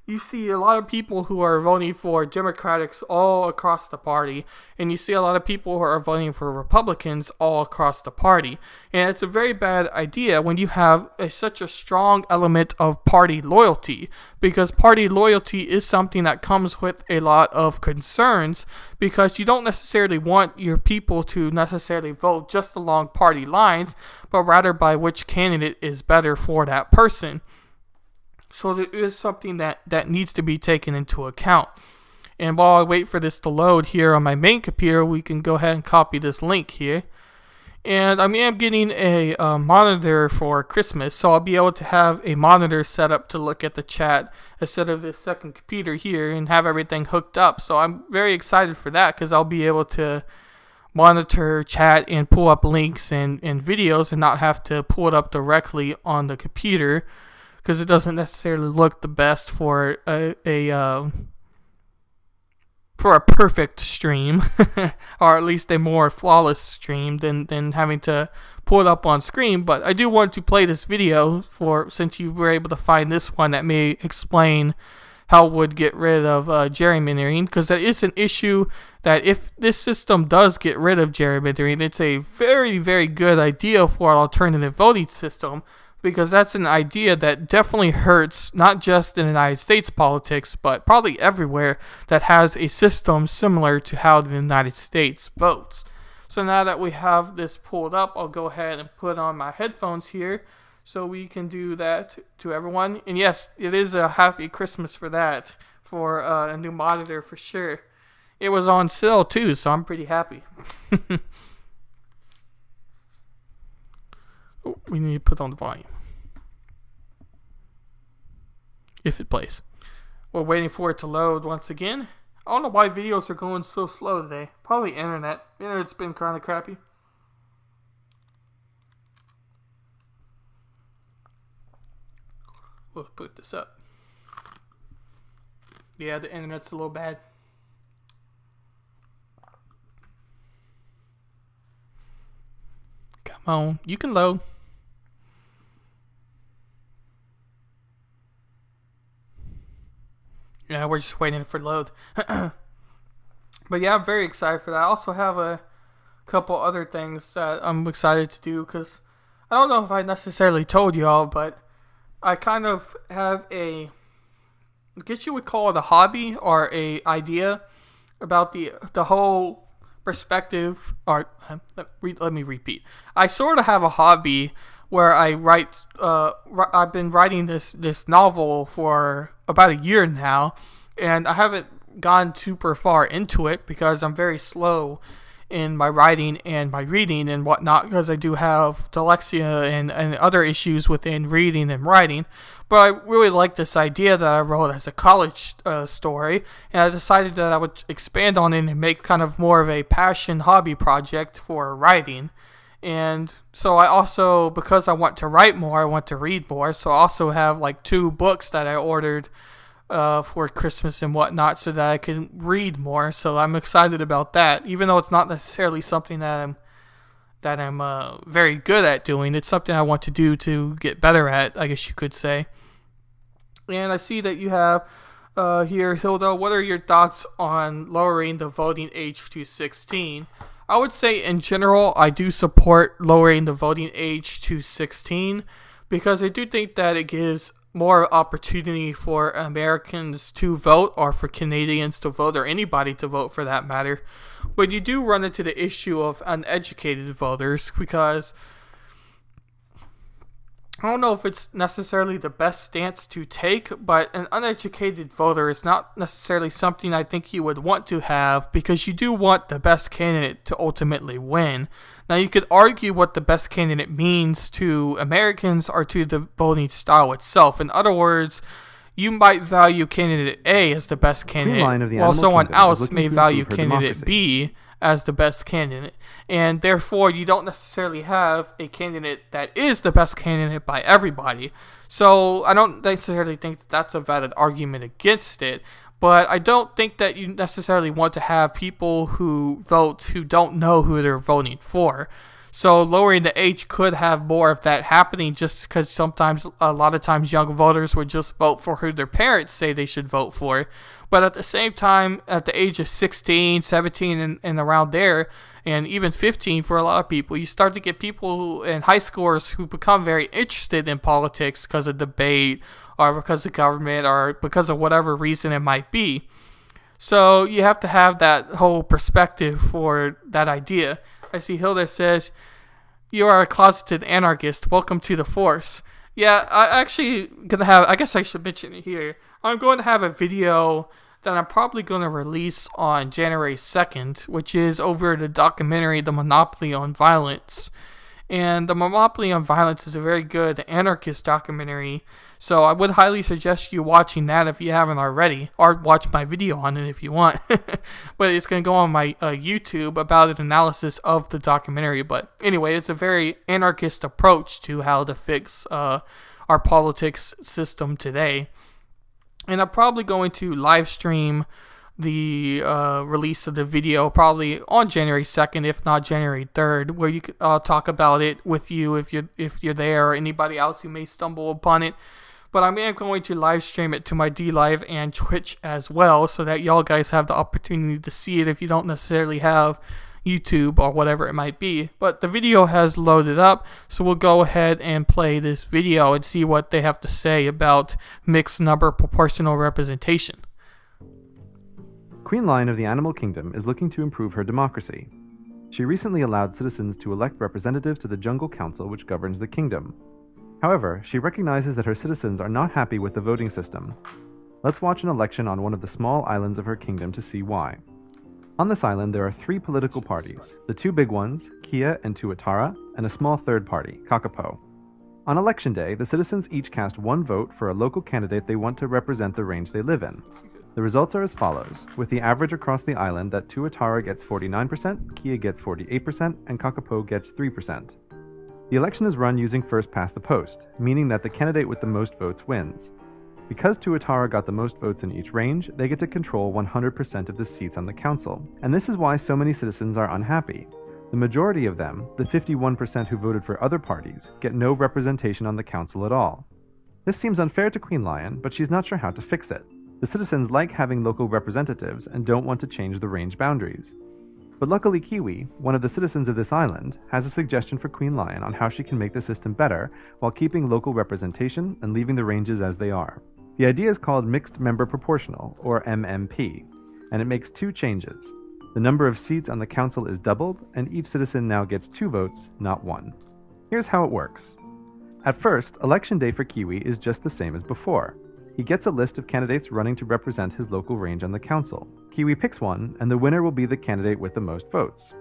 you see a lot of people who are voting for Democrats all across the party, and you see a lot of people who are voting for Republicans all across the party. And it's a very bad idea when you have such a strong element of party loyalty, because party loyalty is something that comes with a lot of concerns, because you don't necessarily want your people to necessarily vote just along party lines, but rather by which candidate is better for that person. So there is something that needs to be taken into account. And while I wait for this to load here on my main computer, we can go ahead and copy this link here. And I am getting a monitor for Christmas, so I'll be able to have a monitor set up to look at the chat instead of this second computer here and have everything hooked up. So I'm very excited for that, because I'll be able to monitor chat and pull up links and videos and not have to pull it up directly on the computer, because it doesn't necessarily look the best for a perfect stream, or at least a more flawless stream than having to pull it up on screen. But I do want to play this video since you were able to find this one that may explain how it would get rid of gerrymandering, because that is an issue that if this system does get rid of gerrymandering, it's a very, very good idea for an alternative voting system, because that's an idea that definitely hurts not just in the United States politics, but probably everywhere that has a system similar to how the United States votes. So now that we have this pulled up, I'll go ahead and put on my headphones here so we can do that to everyone. And yes, it is a happy Christmas for that, for a new monitor for sure. It was on sale too, so I'm pretty happy. Oh, we need to put on the volume, if it plays. We're waiting for it to load once again. I don't know why videos are going so slow today. Probably internet. Internet's been kind of crappy. We'll put this up. Yeah, the internet's a little bad. Come on, you can load. Yeah, we're just waiting for load. But yeah, I'm very excited for that. I also have a couple other things that I'm excited to do, because I don't know if I necessarily told y'all, but I kind of have I guess you would call it a hobby or a idea about the whole perspective. Or let me repeat. I sort of have a hobby where I write. I've been writing this novel for about a year now, and I haven't gone super far into it because I'm very slow in my writing and my reading and whatnot, because I do have dyslexia and other issues within reading and writing. But I really like this idea that I wrote as a college story, and I decided that I would expand on it and make kind of more of a passion hobby project for writing. And so I also, because I want to write more, I want to read more, so I also have like 2 books that I ordered for Christmas and whatnot, so that I can read more. So I'm excited about that, even though it's not necessarily something that I'm very good at doing. It's something I want to do to get better at, I guess you could say. And I see that you have here, Hilda, what are your thoughts on lowering the voting age to 16? I would say in general, I do support lowering the voting age to 16 because I do think that it gives more opportunity for Americans to vote, or for Canadians to vote, or anybody to vote for that matter. But you do run into the issue of uneducated voters, because I don't know if it's necessarily the best stance to take, but an uneducated voter is not necessarily something I think you would want to have, because you do want the best candidate to ultimately win. Now, you could argue what the best candidate means to Americans or to the voting style itself. In other words, you might value candidate A as the best candidate, while someone else may value candidate B as the best candidate. And therefore, you don't necessarily have a candidate that is the best candidate by everybody. So I don't necessarily think that that's a valid argument against it. But I don't think that you necessarily want to have people who vote who don't know who they're voting for. So lowering the age could have more of that happening, just because sometimes, a lot of times, young voters would just vote for who their parents say they should vote for. But at the same time, at the age of 16, 17, and around there, and even 15 for a lot of people, you start to get people and high schoolers who become very interested in politics because of debate, or because of government, or because of whatever reason it might be. So you have to have that whole perspective for that idea. I see Hilda says, "You are a closeted anarchist. Welcome to the force." Yeah, I guess I should mention it here. I'm going to have a video that I'm probably going to release on January 2nd, which is over the documentary The Monopoly on Violence. And The Monopoly on Violence is a very good anarchist documentary, so I would highly suggest you watching that if you haven't already, or watch my video on it if you want. But it's going to go on my YouTube about an analysis of the documentary. But anyway, it's a very anarchist approach to how to fix our politics system today. And I'm probably going to live stream the release of the video probably on January 2nd, if not January 3rd, where you could talk about it with you if you're there, or anybody else who may stumble upon it. But I am going to live stream it to my DLive and Twitch as well, so that y'all guys have the opportunity to see it if you don't necessarily have YouTube or whatever it might be. But the video has loaded up, so we'll go ahead and play this video and see what they have to say about mixed number proportional representation. Queen Lion of the Animal Kingdom is looking to improve her democracy. She recently allowed citizens to elect representatives to the Jungle Council, which governs the kingdom. However, she recognizes that her citizens are not happy with the voting system. Let's watch an election on one of the small islands of her kingdom to see why. On this island, there are 3 political parties, the 2 big ones, Kia and Tuatara, and a small third party, Kakapo. On election day, the citizens each cast 1 vote for a local candidate they want to represent the range they live in. The results are as follows, with the average across the island that Tuatara gets 49%, Kia gets 48%, and Kakapo gets 3%. The election is run using first past the post, meaning that the candidate with the most votes wins. Because Tuatara got the most votes in each range, they get to control 100% of the seats on the council, and this is why so many citizens are unhappy. The majority of them, the 51% who voted for other parties, get no representation on the council at all. This seems unfair to Queen Lion, but she's not sure how to fix it. The citizens like having local representatives and don't want to change the range boundaries. But luckily Kiwi, one of the citizens of this island, has a suggestion for Queen Lion on how she can make the system better while keeping local representation and leaving the ranges as they are. The idea is called Mixed Member Proportional, or MMP, and it makes 2 changes. The number of seats on the council is doubled, and each citizen now gets 2 votes, not 1. Here's how it works. At first, election day for Kiwi is just the same as before. He gets a list of candidates running to represent his local range on the council. Kiwi picks one, and the winner will be the candidate with the most votes.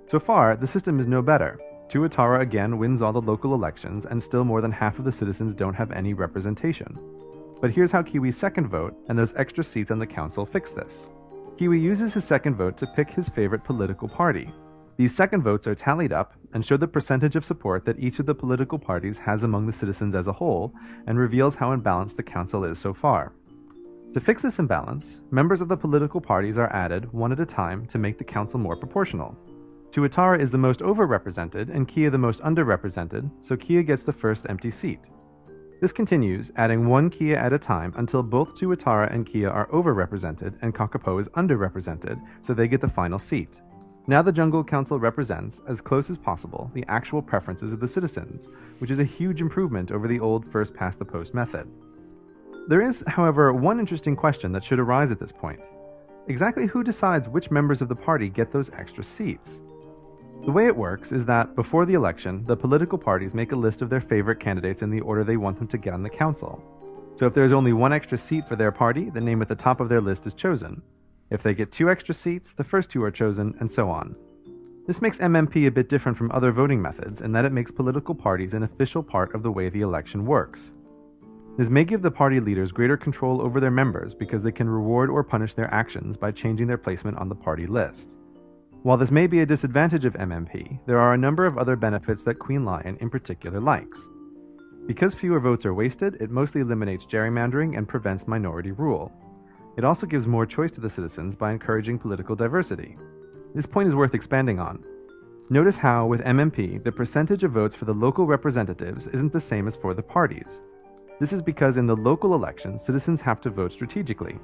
So far, the system is no better. Tuatara again wins all the local elections, and still more than half of the citizens don't have any representation. But here's how Kiwi's second vote and those extra seats on the council fix this. Kiwi uses his second vote to pick his favorite political party. These second votes are tallied up and show the percentage of support that each of the political parties has among the citizens as a whole, and reveals how imbalanced the council is so far. To fix this imbalance, members of the political parties are added one at a time to make the council more proportional. Tuatara is the most overrepresented and Kia the most underrepresented, so Kia gets the first empty seat. This continues, adding one Kia at a time until both Tuatara and Kia are overrepresented and Kakapo is underrepresented, so they get the final seat. Now the Jungle Council represents, as close as possible, the actual preferences of the citizens, which is a huge improvement over the old first-past-the-post method. There is, however, one interesting question that should arise at this point. Exactly who decides which members of the party get those extra seats? The way it works is that, before the election, the political parties make a list of their favorite candidates in the order they want them to get on the council. So if there is only one extra seat for their party, the name at the top of their list is chosen. If they get 2 extra seats, the first 2 are chosen, and so on. This makes MMP a bit different from other voting methods in that it makes political parties an official part of the way the election works. This may give the party leaders greater control over their members because they can reward or punish their actions by changing their placement on the party list. While this may be a disadvantage of MMP, there are a number of other benefits that Queen Lion in particular likes. Because fewer votes are wasted, it mostly eliminates gerrymandering and prevents minority rule. It also gives more choice to the citizens by encouraging political diversity. This point is worth expanding on. Notice how, with MMP, the percentage of votes for the local representatives isn't the same as for the parties. This is because in the local elections, citizens have to vote strategically.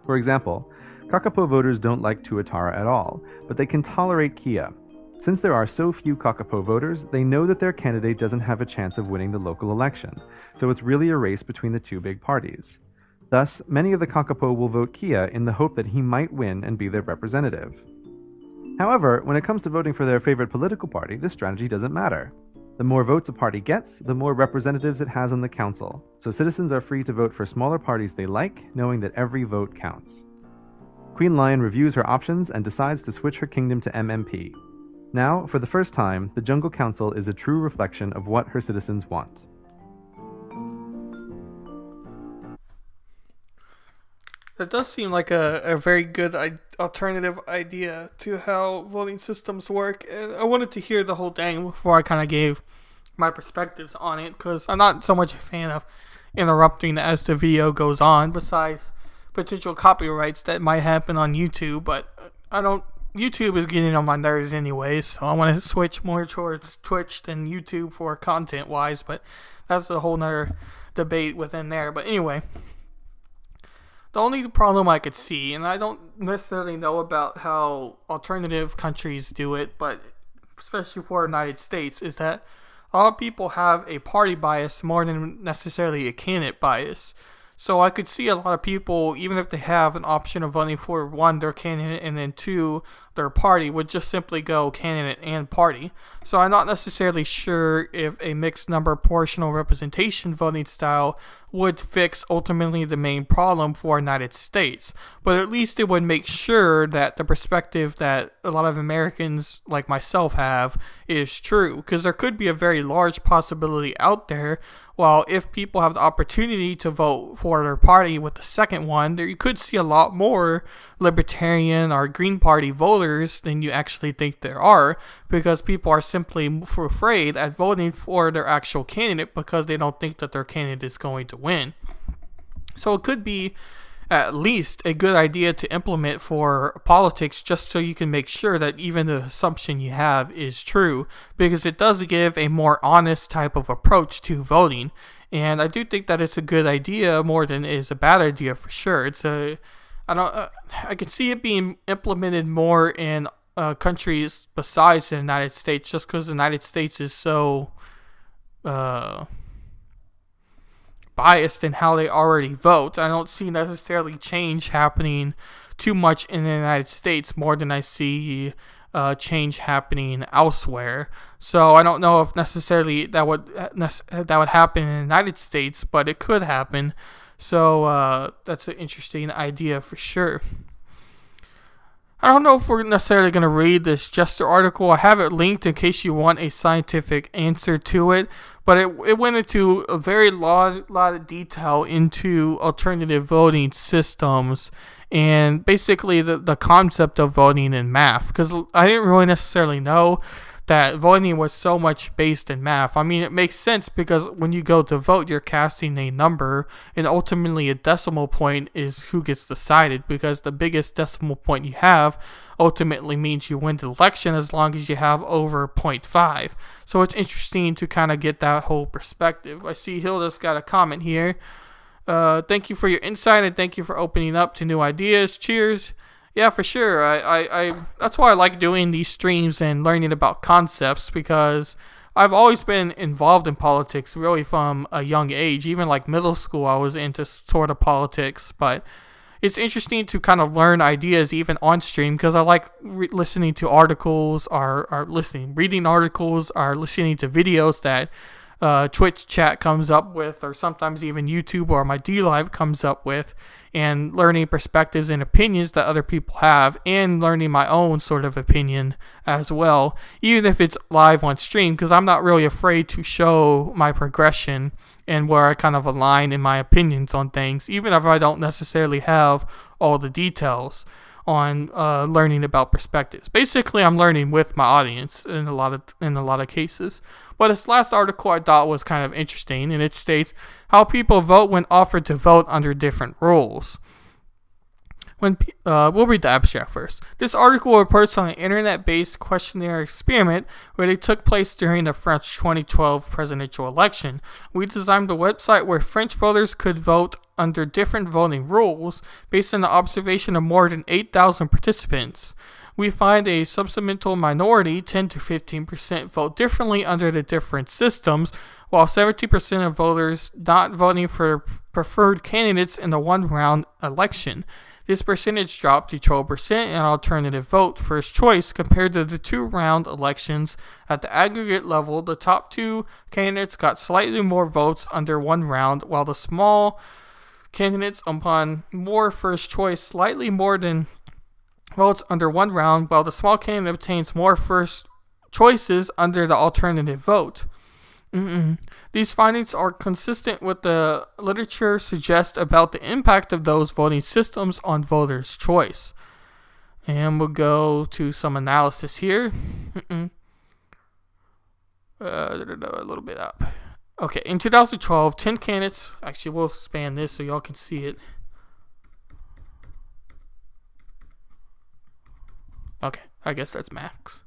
For example, Kakapo voters don't like Tuatara at all, but they can tolerate Kia. Since there are so few Kakapo voters, they know that their candidate doesn't have a chance of winning the local election, so it's really a race between the 2 big parties. Thus, many of the Kakapo will vote Kia in the hope that he might win and be their representative. However, when it comes to voting for their favorite political party, this strategy doesn't matter. The more votes a party gets, the more representatives it has on the council, so citizens are free to vote for smaller parties they like, knowing that every vote counts. Queen Lion reviews her options and decides to switch her kingdom to MMP. Now, for the first time, the Jungle Council is a true reflection of what her citizens want. That does seem like a very good alternative idea to how voting systems work, and I wanted to hear the whole thing before I kind of gave my perspectives on it, because I'm not so much a fan of interrupting as the video goes on, besides potential copyrights that might happen on YouTube, but YouTube is getting on my nerves anyway, so I want to switch more towards Twitch than YouTube for content-wise, but that's a whole nother debate within there. But anyway, the only problem I could see, and I don't necessarily know about how alternative countries do it, but especially for the United States, is that a lot of people have a party bias more than necessarily a candidate bias. So I could see a lot of people, even if they have an option of voting for 1, their candidate, and then 2, their party, would just simply go candidate and party. So I'm not necessarily sure if a mixed number proportional representation voting style would fix ultimately the main problem for the United States. But at least it would make sure that the perspective that a lot of Americans like myself have is true. Because there could be a very large possibility out there, while if people have the opportunity to vote for their party with the second one, you could see a lot more Libertarian or Green Party voters than you actually think there are, because people are simply afraid at voting for their actual candidate because they don't think that their candidate is going to win. So it could be at least a good idea to implement for politics, just so you can make sure that even the assumption you have is true, because it does give a more honest type of approach to voting. And I do think that it's a good idea more than it is a bad idea for sure. I can see it being implemented more in countries besides the United States, just because the United States is so biased in how they already vote. I don't see necessarily change happening too much in the United States more than I see change happening elsewhere. So I don't know if necessarily that would happen in the United States, but it could happen. So that's an interesting idea for sure. I don't know if we're necessarily going to read this Jester article. I have it linked in case you want a scientific answer to it. But it went into a very lot of detail into alternative voting systems and basically the concept of voting in math. Because I didn't really necessarily know that voting was so much based in math. I mean, it makes sense because when you go to vote, you're casting a number, and ultimately a decimal point is who gets decided, because the biggest decimal point you have ultimately means you win the election as long as you have over 0.5. So it's interesting to kind of get that whole perspective. I see Hilda's got a comment here. Thank you for your insight, and thank you for opening up to new ideas. Cheers. Yeah, for sure. I that's why I like doing these streams and learning about concepts, because I've always been involved in politics really from a young age. Even like middle school, I was into sort of politics. But it's interesting to kind of learn ideas even on stream, because I like listening to articles, reading articles, or listening to videos that Twitch chat comes up with, or sometimes even YouTube or my DLive comes up with, and learning perspectives and opinions that other people have, and learning my own sort of opinion as well, even if it's live on stream, because I'm not really afraid to show my progression and where I kind of align in my opinions on things, even if I don't necessarily have all the details on learning about perspectives. Basically, I'm learning with my audience in a lot of cases. But this last article I thought was kind of interesting, and it states how people vote when offered to vote under different rules. We'll read the abstract first. This article reports on an internet-based questionnaire experiment where they took place during the French 2012 presidential election. We designed a website where French voters could vote under different voting rules based on the observation of more than 8,000 participants. We find a substantial minority, 10 to 15%, vote differently under the different systems, while 70% of voters not voting for preferred candidates in the one-round election. This percentage dropped to 12% in alternative vote first choice compared to the two-round elections. At the aggregate level, the top two candidates got slightly more votes under one round, while the small candidates upon more first choice slightly more than votes under one round, while the small candidate obtains more first choices under the alternative vote. These findings are consistent with the literature suggests about the impact of those voting systems on voters' choice. And we'll go to some analysis here. A little bit up. Okay, in 2012, 10 candidates. Actually, we'll expand this so y'all can see it. Okay, I guess that's max.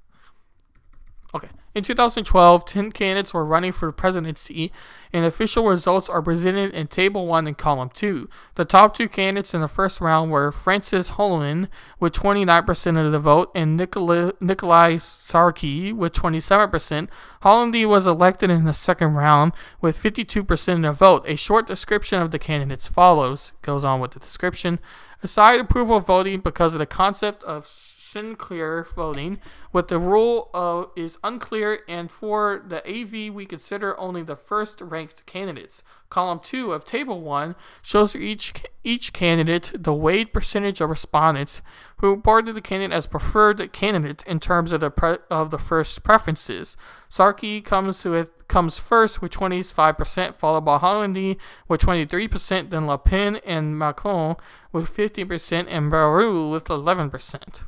Okay. In 2012, 10 candidates were running for the presidency, and official results are presented in Table 1 and Column 2. The top two candidates in the first round were Francis Hollande with 29% of the vote and Nikolai Sarkozy with 27%. Hollande was elected in the second round with 52% of the vote. A short description of the candidates follows. Goes on with the description. Aside approval voting because of the concept of Sinclair voting, what the rule is unclear, and for the AV we consider only the first ranked candidates. Column 2 of Table 1 shows for each candidate the weighted percentage of respondents who reported the candidate as preferred candidate in terms of the first preferences. Sarkozy comes first with 25%, followed by Hollande with 23%, then Le Pen and Macron with 15%, and Bayrou with 11%.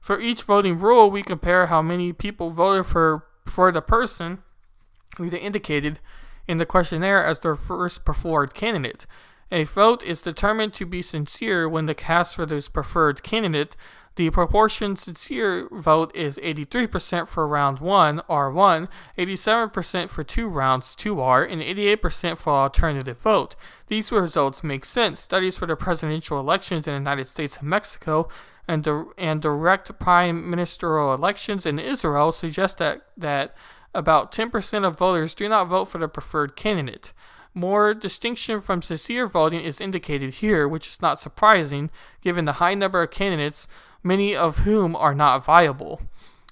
For each voting rule, we compare how many people voted for the person we indicated in the questionnaire as their first preferred candidate. A vote is determined to be sincere when the cast for this preferred candidate. The proportion sincere vote is 83% for round 1, R1, 87% for two rounds, 2R, and 88% for alternative vote. These results make sense. Studies for the presidential elections in the United States and Mexico and direct prime ministerial elections in Israel suggest that about 10% of voters do not vote for the preferred candidate. More distinction from sincere voting is indicated here, which is not surprising given the high number of candidates, many of whom are not viable.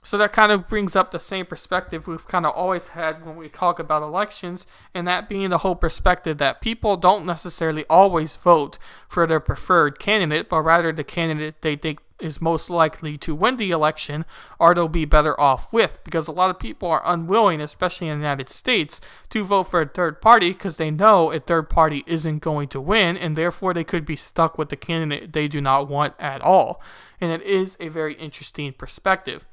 So that kind of brings up the same perspective we've kind of always had when we talk about elections, and that being the whole perspective that people don't necessarily always vote for their preferred candidate, but rather the candidate they think is most likely to win the election or they'll be better off with, because a lot of people are unwilling, especially in the United States, to vote for a third party because they know a third party isn't going to win, and therefore they could be stuck with the candidate they do not want at all. And it is a very interesting perspective.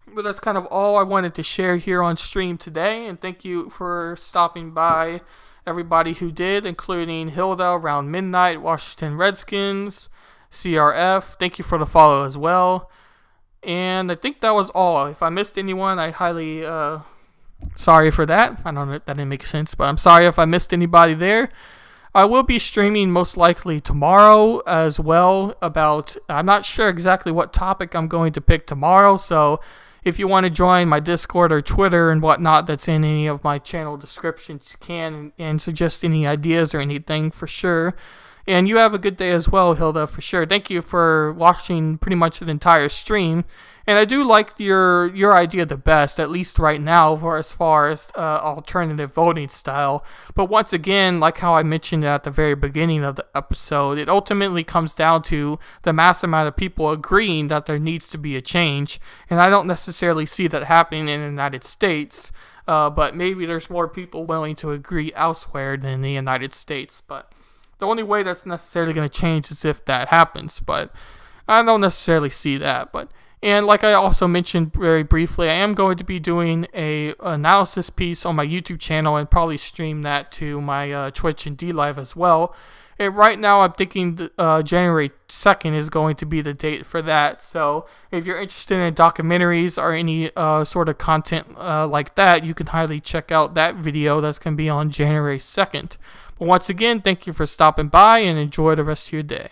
But that's kind of all I wanted to share here on stream today, and thank you for stopping by, everybody who did, including Hilda around midnight, Washington Redskins, CRF. Thank you for the follow as well. And I think that was all. If I missed anyone, I highly sorry for that. I don't know if that didn't make sense, but I'm sorry if I missed anybody there. I will be streaming most likely tomorrow as well about, I'm not sure exactly what topic I'm going to pick tomorrow, so if you want to join my Discord or Twitter and whatnot that's in any of my channel descriptions, you can, and suggest any ideas or anything for sure. And you have a good day as well, Hilda, for sure. Thank you for watching pretty much the entire stream. And I do like your idea the best, at least right now, for as far as alternative voting style. But once again, like how I mentioned at the very beginning of the episode, it ultimately comes down to the mass amount of people agreeing that there needs to be a change. And I don't necessarily see that happening in the United States. But maybe there's more people willing to agree elsewhere than in the United States. But the only way that's necessarily going to change is if that happens. But I don't necessarily see that. And like I also mentioned very briefly, I am going to be doing a analysis piece on my YouTube channel and probably stream that to my Twitch and DLive as well. And right now I'm thinking January 2nd is going to be the date for that. So if you're interested in documentaries or any sort of content like that, you can highly check out that video that's going to be on January 2nd. But once again, thank you for stopping by and enjoy the rest of your day.